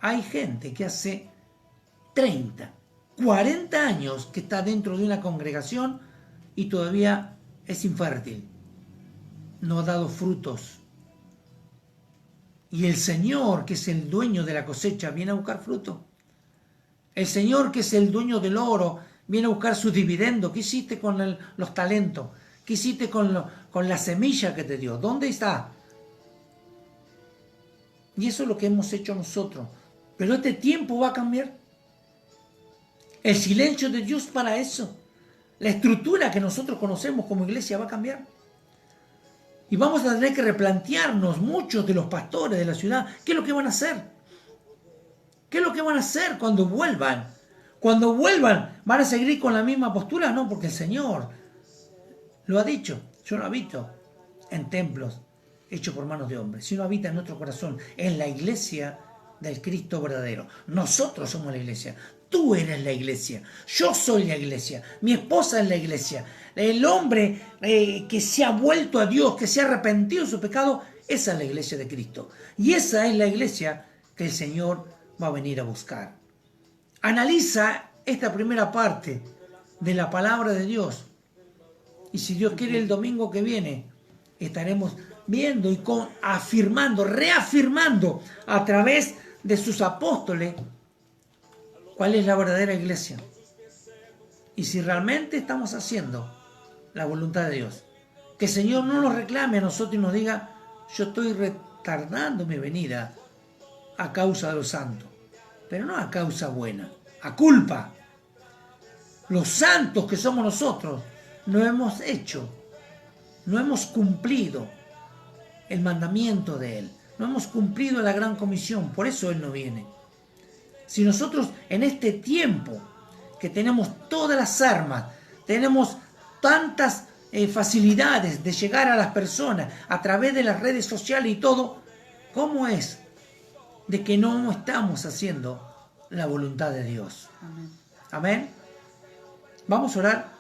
hay gente que hace 30, 40 años que está dentro de una congregación y todavía es infértil. No ha dado frutos. Y el Señor, que es el dueño de la cosecha, viene a buscar fruto. El Señor, que es el dueño del oro, viene a buscar sus dividendos. ¿Qué hiciste con los talentos? ¿Qué hiciste con la semilla que te dio? ¿Dónde está? Y eso es lo que hemos hecho nosotros. Pero este tiempo va a cambiar. El silencio de Dios para eso. La estructura que nosotros conocemos como iglesia va a cambiar. Y vamos a tener que replantearnos muchos de los pastores de la ciudad. ¿Qué es lo que van a hacer? ¿Qué es lo que van a hacer cuando vuelvan? Cuando vuelvan, ¿van a seguir con la misma postura? No, porque el Señor lo ha dicho. Yo no habito en templos hechos por manos de hombres, sino habita en nuestro corazón, en la iglesia del Cristo verdadero. Nosotros somos la iglesia. Tú eres la iglesia. Yo soy la iglesia. Mi esposa es la iglesia. El hombre que se ha vuelto a Dios, que se ha arrepentido de su pecado, esa es la iglesia de Cristo. Y esa es la iglesia que el Señor va a venir a buscar. Analiza esta primera parte de la palabra de Dios. Y si Dios quiere, el domingo que viene estaremos viendo y reafirmando a través de sus apóstoles cuál es la verdadera iglesia. Y si realmente estamos haciendo la voluntad de Dios. Que el Señor no nos reclame a nosotros y nos diga: yo estoy retardando mi venida a causa de los santos. Pero no a causa buena, a culpa. Los santos que somos nosotros no hemos cumplido el mandamiento de Él. No hemos cumplido la gran comisión, por eso Él no viene. Si nosotros en este tiempo que tenemos todas las armas, tenemos tantas facilidades de llegar a las personas a través de las redes sociales y todo, ¿cómo es de que no estamos haciendo la voluntad de Dios? Amén. Amén. Vamos a orar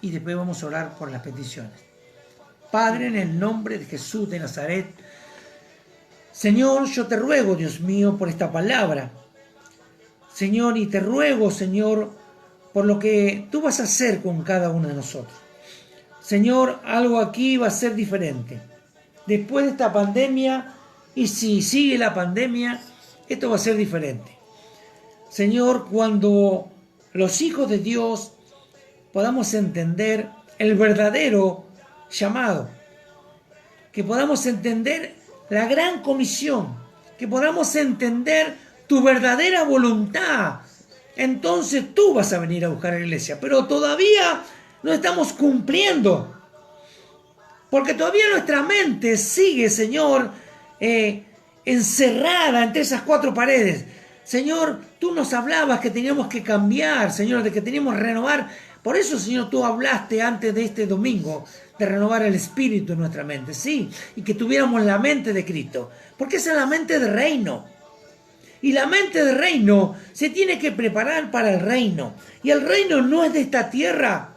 y después vamos a orar por las peticiones. Padre, en el nombre de Jesús de Nazaret, Señor, yo te ruego, Dios mío, por esta palabra. Señor, y te ruego, Señor, por lo que tú vas a hacer con cada uno de nosotros. Señor, algo aquí va a ser diferente. Después de esta pandemia, y si sigue la pandemia, esto va a ser diferente. Señor, cuando los hijos de Dios podamos entender el verdadero llamado, que podamos entender la gran comisión, que podamos entender tu verdadera voluntad, entonces tú vas a venir a buscar a la iglesia. Pero todavía no estamos cumpliendo, porque todavía nuestra mente sigue, Señor, encerrada entre esas cuatro paredes. Señor, tú nos hablabas que teníamos que cambiar, Señor, de que teníamos que renovar. Por eso, Señor, tú hablaste antes de este domingo de renovar el espíritu en nuestra mente, sí, y que tuviéramos la mente de Cristo, porque esa es la mente del reino. Y la mente del reino se tiene que preparar para el reino. Y el reino no es de esta tierra.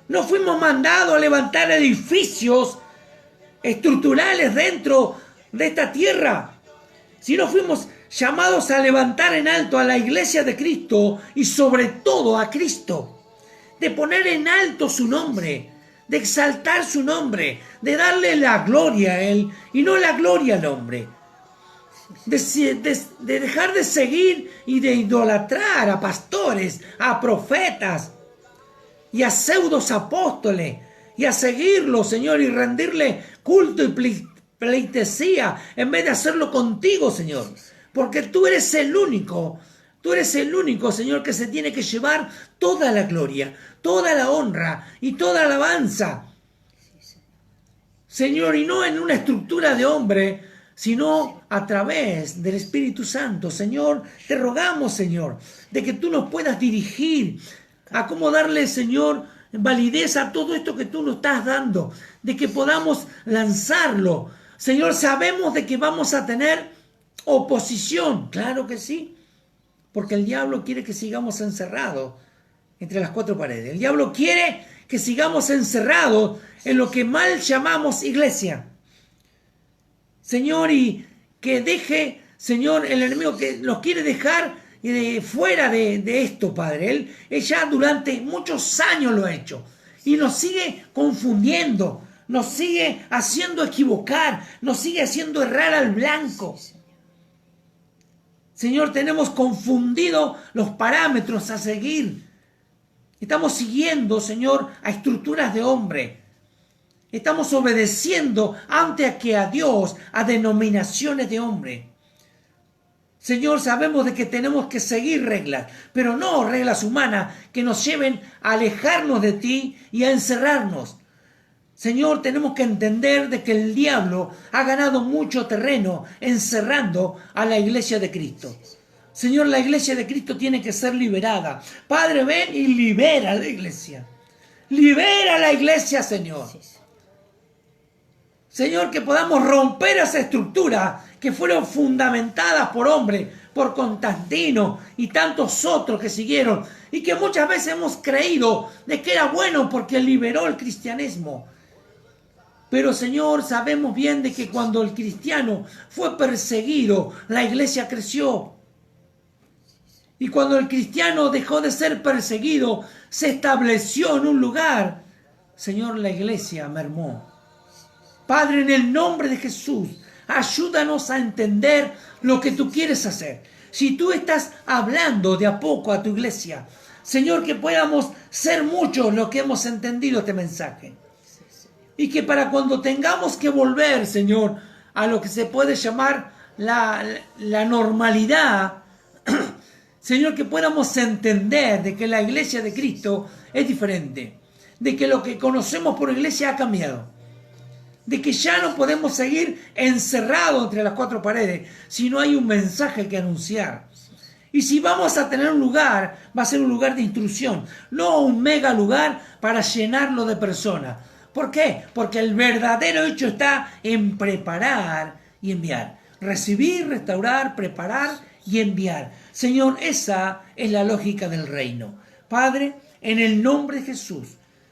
No fuimos mandados a levantar edificios estructurales dentro de esta tierra, sino fuimos llamados a levantar en alto a la iglesia de Cristo y sobre todo a Cristo, de poner en alto su nombre, de exaltar su nombre, de darle la gloria a Él y no la gloria al hombre, de dejar de seguir y de idolatrar a pastores, a profetas y a pseudos apóstoles, y a seguirlo, Señor, y rendirle culto y pleitesía en vez de hacerlo contigo, Señor, porque tú eres el único, Señor, que se tiene que llevar toda la gloria, toda la honra y toda alabanza, Señor, y no en una estructura de hombre, sino a través del Espíritu Santo. Señor, te rogamos, Señor, de que tú nos puedas dirigir a cómo darle, Señor, validez a todo esto que tú nos estás dando, de que podamos lanzarlo. Señor, sabemos de que vamos a tener oposición, claro que sí, porque el diablo quiere que sigamos encerrados entre las cuatro paredes. El diablo quiere que sigamos encerrados en lo que mal llamamos iglesia. Señor, y que deje, Señor, el enemigo que nos quiere dejar fuera de esto, Padre. Él ya durante muchos años lo ha hecho y nos sigue confundiendo, nos sigue haciendo equivocar, nos sigue haciendo errar al blanco. Señor, tenemos confundido los parámetros a seguir. Estamos siguiendo, Señor, a estructuras de hombre. Estamos obedeciendo antes que a Dios, a denominaciones de hombre. Señor, sabemos de que tenemos que seguir reglas, pero no reglas humanas que nos lleven a alejarnos de ti y a encerrarnos. Señor, tenemos que entender de que el diablo ha ganado mucho terreno encerrando a la iglesia de Cristo. Señor, la iglesia de Cristo tiene que ser liberada. Padre, ven y libera a la iglesia. Libera a la iglesia, Señor. Señor, que podamos romper esa estructura que fueron fundamentadas por hombres, por Constantino y tantos otros que siguieron, y que muchas veces hemos creído de que era bueno porque liberó el cristianismo. Pero Señor, sabemos bien de que cuando el cristiano fue perseguido, la iglesia creció. Y cuando el cristiano dejó de ser perseguido, se estableció en un lugar, Señor, la iglesia mermó. Padre, en el nombre de Jesús, ayúdanos a entender lo que tú quieres hacer. Si tú estás hablando de a poco a tu iglesia, Señor, que podamos ser muchos los que hemos entendido este mensaje. Y que para cuando tengamos que volver, Señor, a lo que se puede llamar la normalidad, Señor, que podamos entender de que la iglesia de Cristo es diferente, de que lo que conocemos por iglesia ha cambiado, de que ya no podemos seguir encerrados entre las cuatro paredes, si no hay un mensaje que anunciar. Y si vamos a tener un lugar, va a ser un lugar de instrucción, no un mega lugar para llenarlo de personas. ¿Por qué? Porque el verdadero hecho está en preparar y enviar. Recibir, restaurar, preparar y enviar. Señor, esa es la lógica del reino. Padre, en el nombre de Jesús,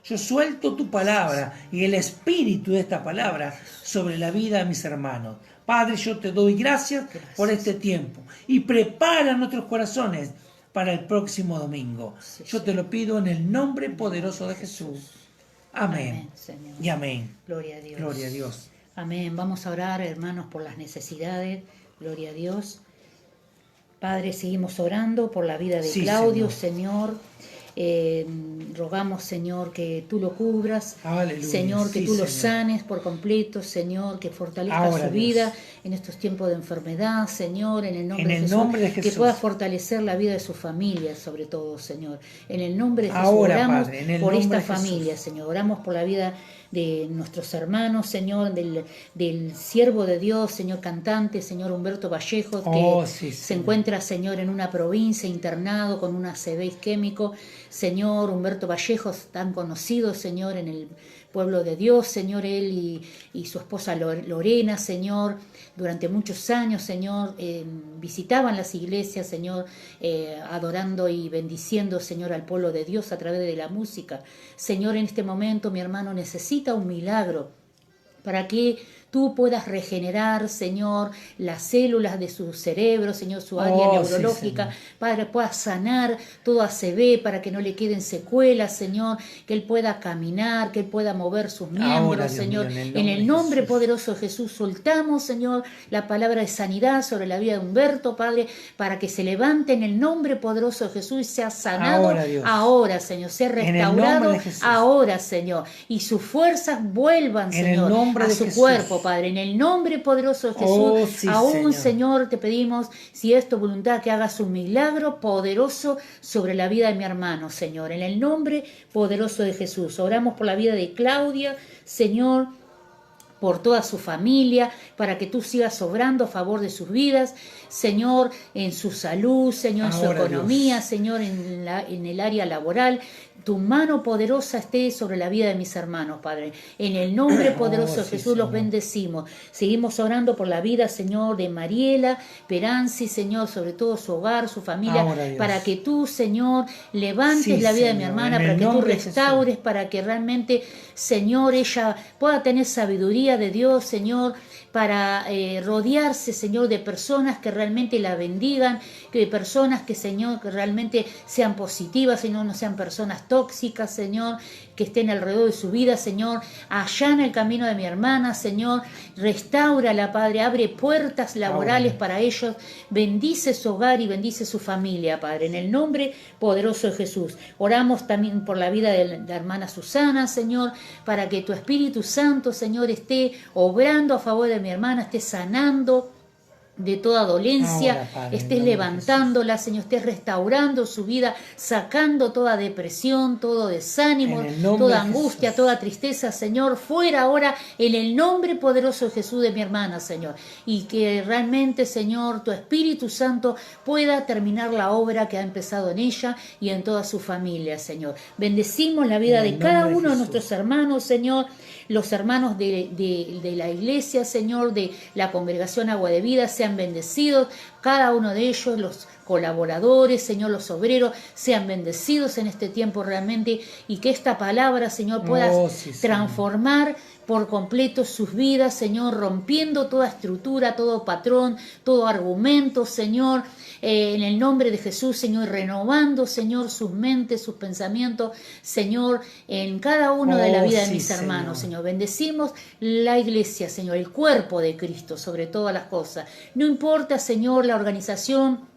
yo suelto tu palabra y el espíritu de esta palabra sobre la vida de mis hermanos. Padre, yo te doy gracias por este tiempo y prepara nuestros corazones para el próximo domingo. Yo te lo pido en el nombre poderoso de Jesús. Amén. Señor. Y amén. Gloria a Dios. Gloria a Dios. Amén. Vamos a orar, hermanos, por las necesidades. Gloria a Dios. Padre, seguimos orando por la vida de Claudio, Señor. Rogamos, Señor, que tú lo cubras. Aleluya. Señor, que tú lo sanes por completo, Señor, que fortalezca su vida en estos tiempos de enfermedad, Señor, en el nombre de Jesús, que pueda fortalecer la vida de su familia, sobre todo, Señor. En el nombre de Jesús, oramos por esta familia, Señor. Oramos por la vida de nuestros hermanos, Señor, del siervo de Dios, Señor cantante, Señor Humberto Vallejo, que se encuentra, Señor, en una provincia internado con un ACV isquémico. Señor Humberto Vallejo, tan conocido, Señor, en el pueblo de Dios, Señor, él y su esposa Lorena, Señor, durante muchos años, Señor, visitaban las iglesias, Señor, adorando y bendiciendo, Señor, al pueblo de Dios a través de la música. Señor, en este momento mi hermano necesita un milagro para que tú puedas regenerar, Señor, las células de su cerebro, Señor, su área neurológica, Padre, pueda sanar todo ACV para que no le queden secuelas, Señor, que él pueda caminar, que él pueda mover sus miembros, Señor. En el nombre poderoso de Jesús soltamos, Señor, la palabra de sanidad sobre la vida de Humberto, Padre, para que se levante en el nombre poderoso de Jesús y sea sanado ahora, Señor, sea restaurado ahora, Señor, y sus fuerzas vuelvan, Señor, a su cuerpo, Padre, en el nombre poderoso de Jesús, aún, Señor, te pedimos, si es tu voluntad, que hagas un milagro poderoso sobre la vida de mi hermano, Señor, en el nombre poderoso de Jesús. Oramos por la vida de Claudia, Señor, por toda su familia, para que tú sigas obrando a favor de sus vidas, Señor, en su salud, Señor, en su economía, Señor, en el área laboral. Tu mano poderosa esté sobre la vida de mis hermanos, Padre. En el nombre poderoso de Jesús los bendecimos. Seguimos orando por la vida, Señor, de Mariela Peranzi, Señor, sobre todo su hogar, su familia, para que tú, Señor, levantes la vida de mi hermana, para que tú restaures, para que realmente, Señor, ella pueda tener sabiduría de Dios, Señor, para rodearse, Señor, de personas que realmente la bendigan, que de personas que, Señor, que realmente sean positivas, Señor, no sean personas tóxicas, Señor, que estén alrededor de su vida, Señor. Allana el camino de mi hermana, Señor. Restáurala, Padre. Abre puertas laborales para ellos. Bendice su hogar y bendice su familia, Padre. En el nombre poderoso de Jesús. Oramos también por la vida de la hermana Susana, Señor, para que tu Espíritu Santo, Señor, esté obrando a favor de mi hermana, esté sanando de toda dolencia, Ahora, Padre, estés en el nombre de levantándola, Señor, estés restaurando su vida, sacando toda depresión, todo desánimo, En el nombre toda de angustia, Jesús. toda tristeza, Señor, fuera ahora en el nombre poderoso de Jesús de mi hermana, Señor, y que realmente, Señor, tu Espíritu Santo pueda terminar la obra que ha empezado en ella y en toda su familia, Señor. Bendecimos la vida En de el cada nombre de uno de Jesús. nuestros hermanos, Señor, los hermanos de la iglesia, Señor, de la congregación Agua de Vida, sean bendecidos, cada uno de ellos, los colaboradores, Señor, los obreros, sean bendecidos en este tiempo realmente, y que esta palabra, Señor, pueda Sí, transformar por completo sus vidas, Señor, rompiendo toda estructura, todo patrón, todo argumento, Señor, en el nombre de Jesús, Señor, renovando, Señor, sus mentes, sus pensamientos, Señor, en cada uno de la vida de mis hermanos, Señor. Bendecimos la iglesia, Señor, el cuerpo de Cristo, sobre todas las cosas. No importa, Señor, la organización,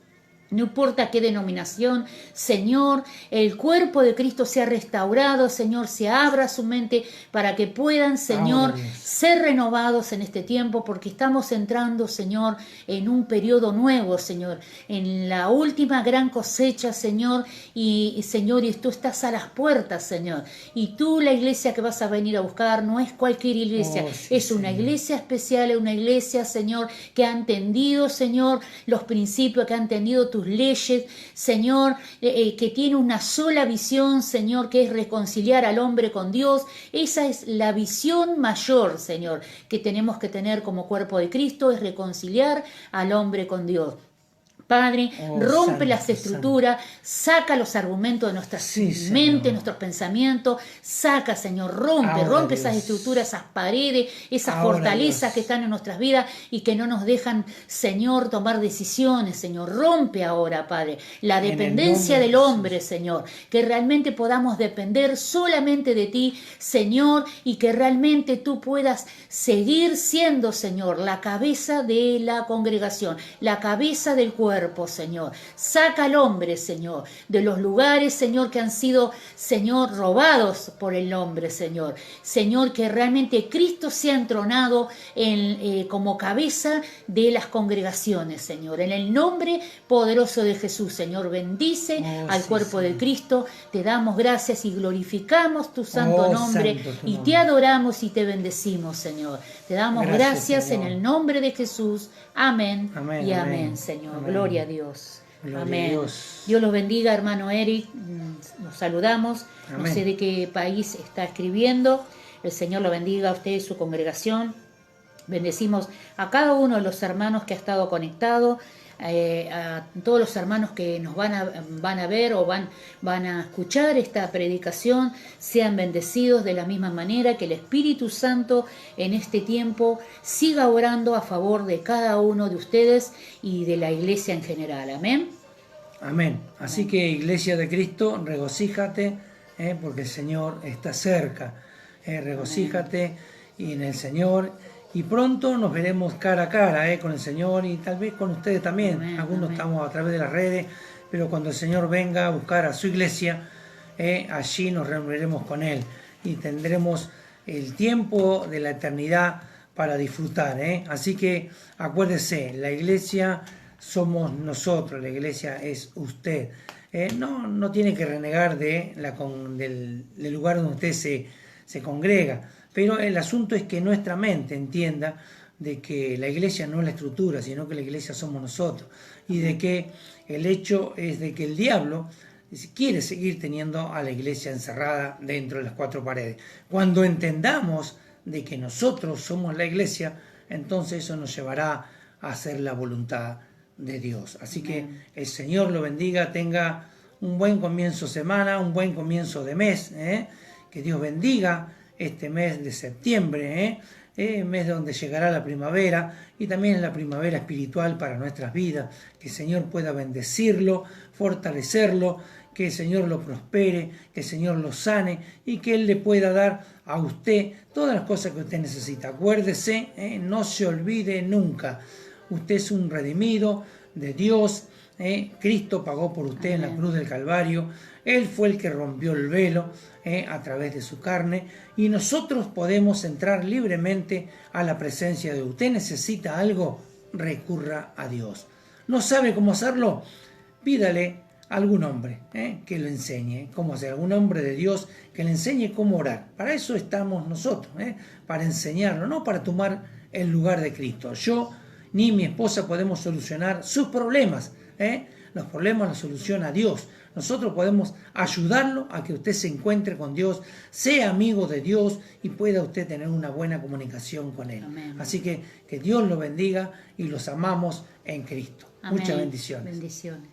no importa qué denominación, Señor, el cuerpo de Cristo sea restaurado, Señor, se abra su mente para que puedan, Señor, ser renovados en este tiempo, porque estamos entrando, Señor, en un periodo nuevo, Señor, en la última gran cosecha, Señor, y Señor, y tú estás a las puertas, Señor, y tú, la iglesia que vas a venir a buscar, no es cualquier iglesia, es una iglesia especial, es una iglesia, Señor, que ha entendido, Señor, los principios, que ha entendido tus leyes, Señor, que tiene una sola visión, Señor, que es reconciliar al hombre con Dios. Esa es la visión mayor, Señor, que tenemos que tener como cuerpo de Cristo, es reconciliar al hombre con Dios. Padre, rompe las estructuras, saca los argumentos de nuestra mente, nuestros pensamientos, saca, Señor, rompe esas estructuras, esas paredes, esas fortalezas que están en nuestras vidas y que no nos dejan, Señor, tomar decisiones, Señor. Rompe ahora, Padre, la dependencia del hombre, Señor, que realmente podamos depender solamente de ti, Señor, y que realmente tú puedas seguir siendo, Señor, la cabeza de la congregación, la cabeza del cuerpo, Señor. Saca al hombre, Señor, de los lugares, Señor, que han sido, Señor, robados por el hombre, Señor. Señor, que realmente Cristo sea entronado como cabeza de las congregaciones, Señor. En el nombre poderoso de Jesús, Señor, bendice al cuerpo de Cristo. Te damos gracias y glorificamos tu santo nombre y te adoramos y te bendecimos, Señor. Te damos gracias en el nombre de Jesús. Amén, y amén, Señor. Amén. Gloria a Dios. Gloria amén. A Dios. Dios los bendiga, hermano Eric. Nos saludamos. Amén. No sé de qué país está escribiendo. El Señor lo bendiga a usted y su congregación. Bendecimos a cada uno de los hermanos que ha estado conectado. A todos los hermanos que nos van a ver o van a escuchar esta predicación, sean bendecidos de la misma manera, que el Espíritu Santo en este tiempo siga orando a favor de cada uno de ustedes y de la iglesia en general. Amén. Amén. Así que, Iglesia de Cristo, regocíjate, porque el Señor está cerca. Regocíjate y en el Señor. Y pronto nos veremos cara a cara con el Señor y tal vez con ustedes también. Amén, algunos estamos a través de las redes, pero cuando el Señor venga a buscar a su iglesia, allí nos reuniremos con Él y tendremos el tiempo de la eternidad para disfrutar. Así que acuérdese, la iglesia somos nosotros, la iglesia es usted. No tiene que renegar del lugar donde usted se congrega. Pero el asunto es que nuestra mente entienda de que la iglesia no es la estructura, sino que la iglesia somos nosotros. Y de que el hecho es de que el diablo quiere seguir teniendo a la iglesia encerrada dentro de las cuatro paredes. Cuando entendamos de que nosotros somos la iglesia, entonces eso nos llevará a hacer la voluntad de Dios. Así que el Señor lo bendiga, tenga un buen comienzo de semana, un buen comienzo de mes. Que Dios bendiga este mes de septiembre, mes donde llegará la primavera y también la primavera espiritual para nuestras vidas. Que el Señor pueda bendecirlo, fortalecerlo, que el Señor lo prospere, que el Señor lo sane y que Él le pueda dar a usted todas las cosas que usted necesita. Acuérdese, no se olvide nunca, usted es un redimido de Dios. Cristo pagó por usted en la cruz del Calvario. Él fue el que rompió el velo a través de su carne y nosotros podemos entrar libremente a la presencia de Dios. ¿Usted necesita algo? recurra a Dios. ¿No sabe cómo hacerlo? Pídale a algún hombre que le enseñe cómo hacer, algún hombre de Dios que le enseñe cómo orar. Para eso estamos nosotros, para enseñarlo, no para tomar el lugar de Cristo. Yo ni mi esposa podemos solucionar sus problemas. Los problemas los soluciona Dios. Nosotros podemos ayudarlo a que usted se encuentre con Dios, sea amigo de Dios y pueda usted tener una buena comunicación con Él. Amén. Así que Dios lo bendiga y los amamos en Cristo. Amén. Muchas bendiciones. Bendiciones.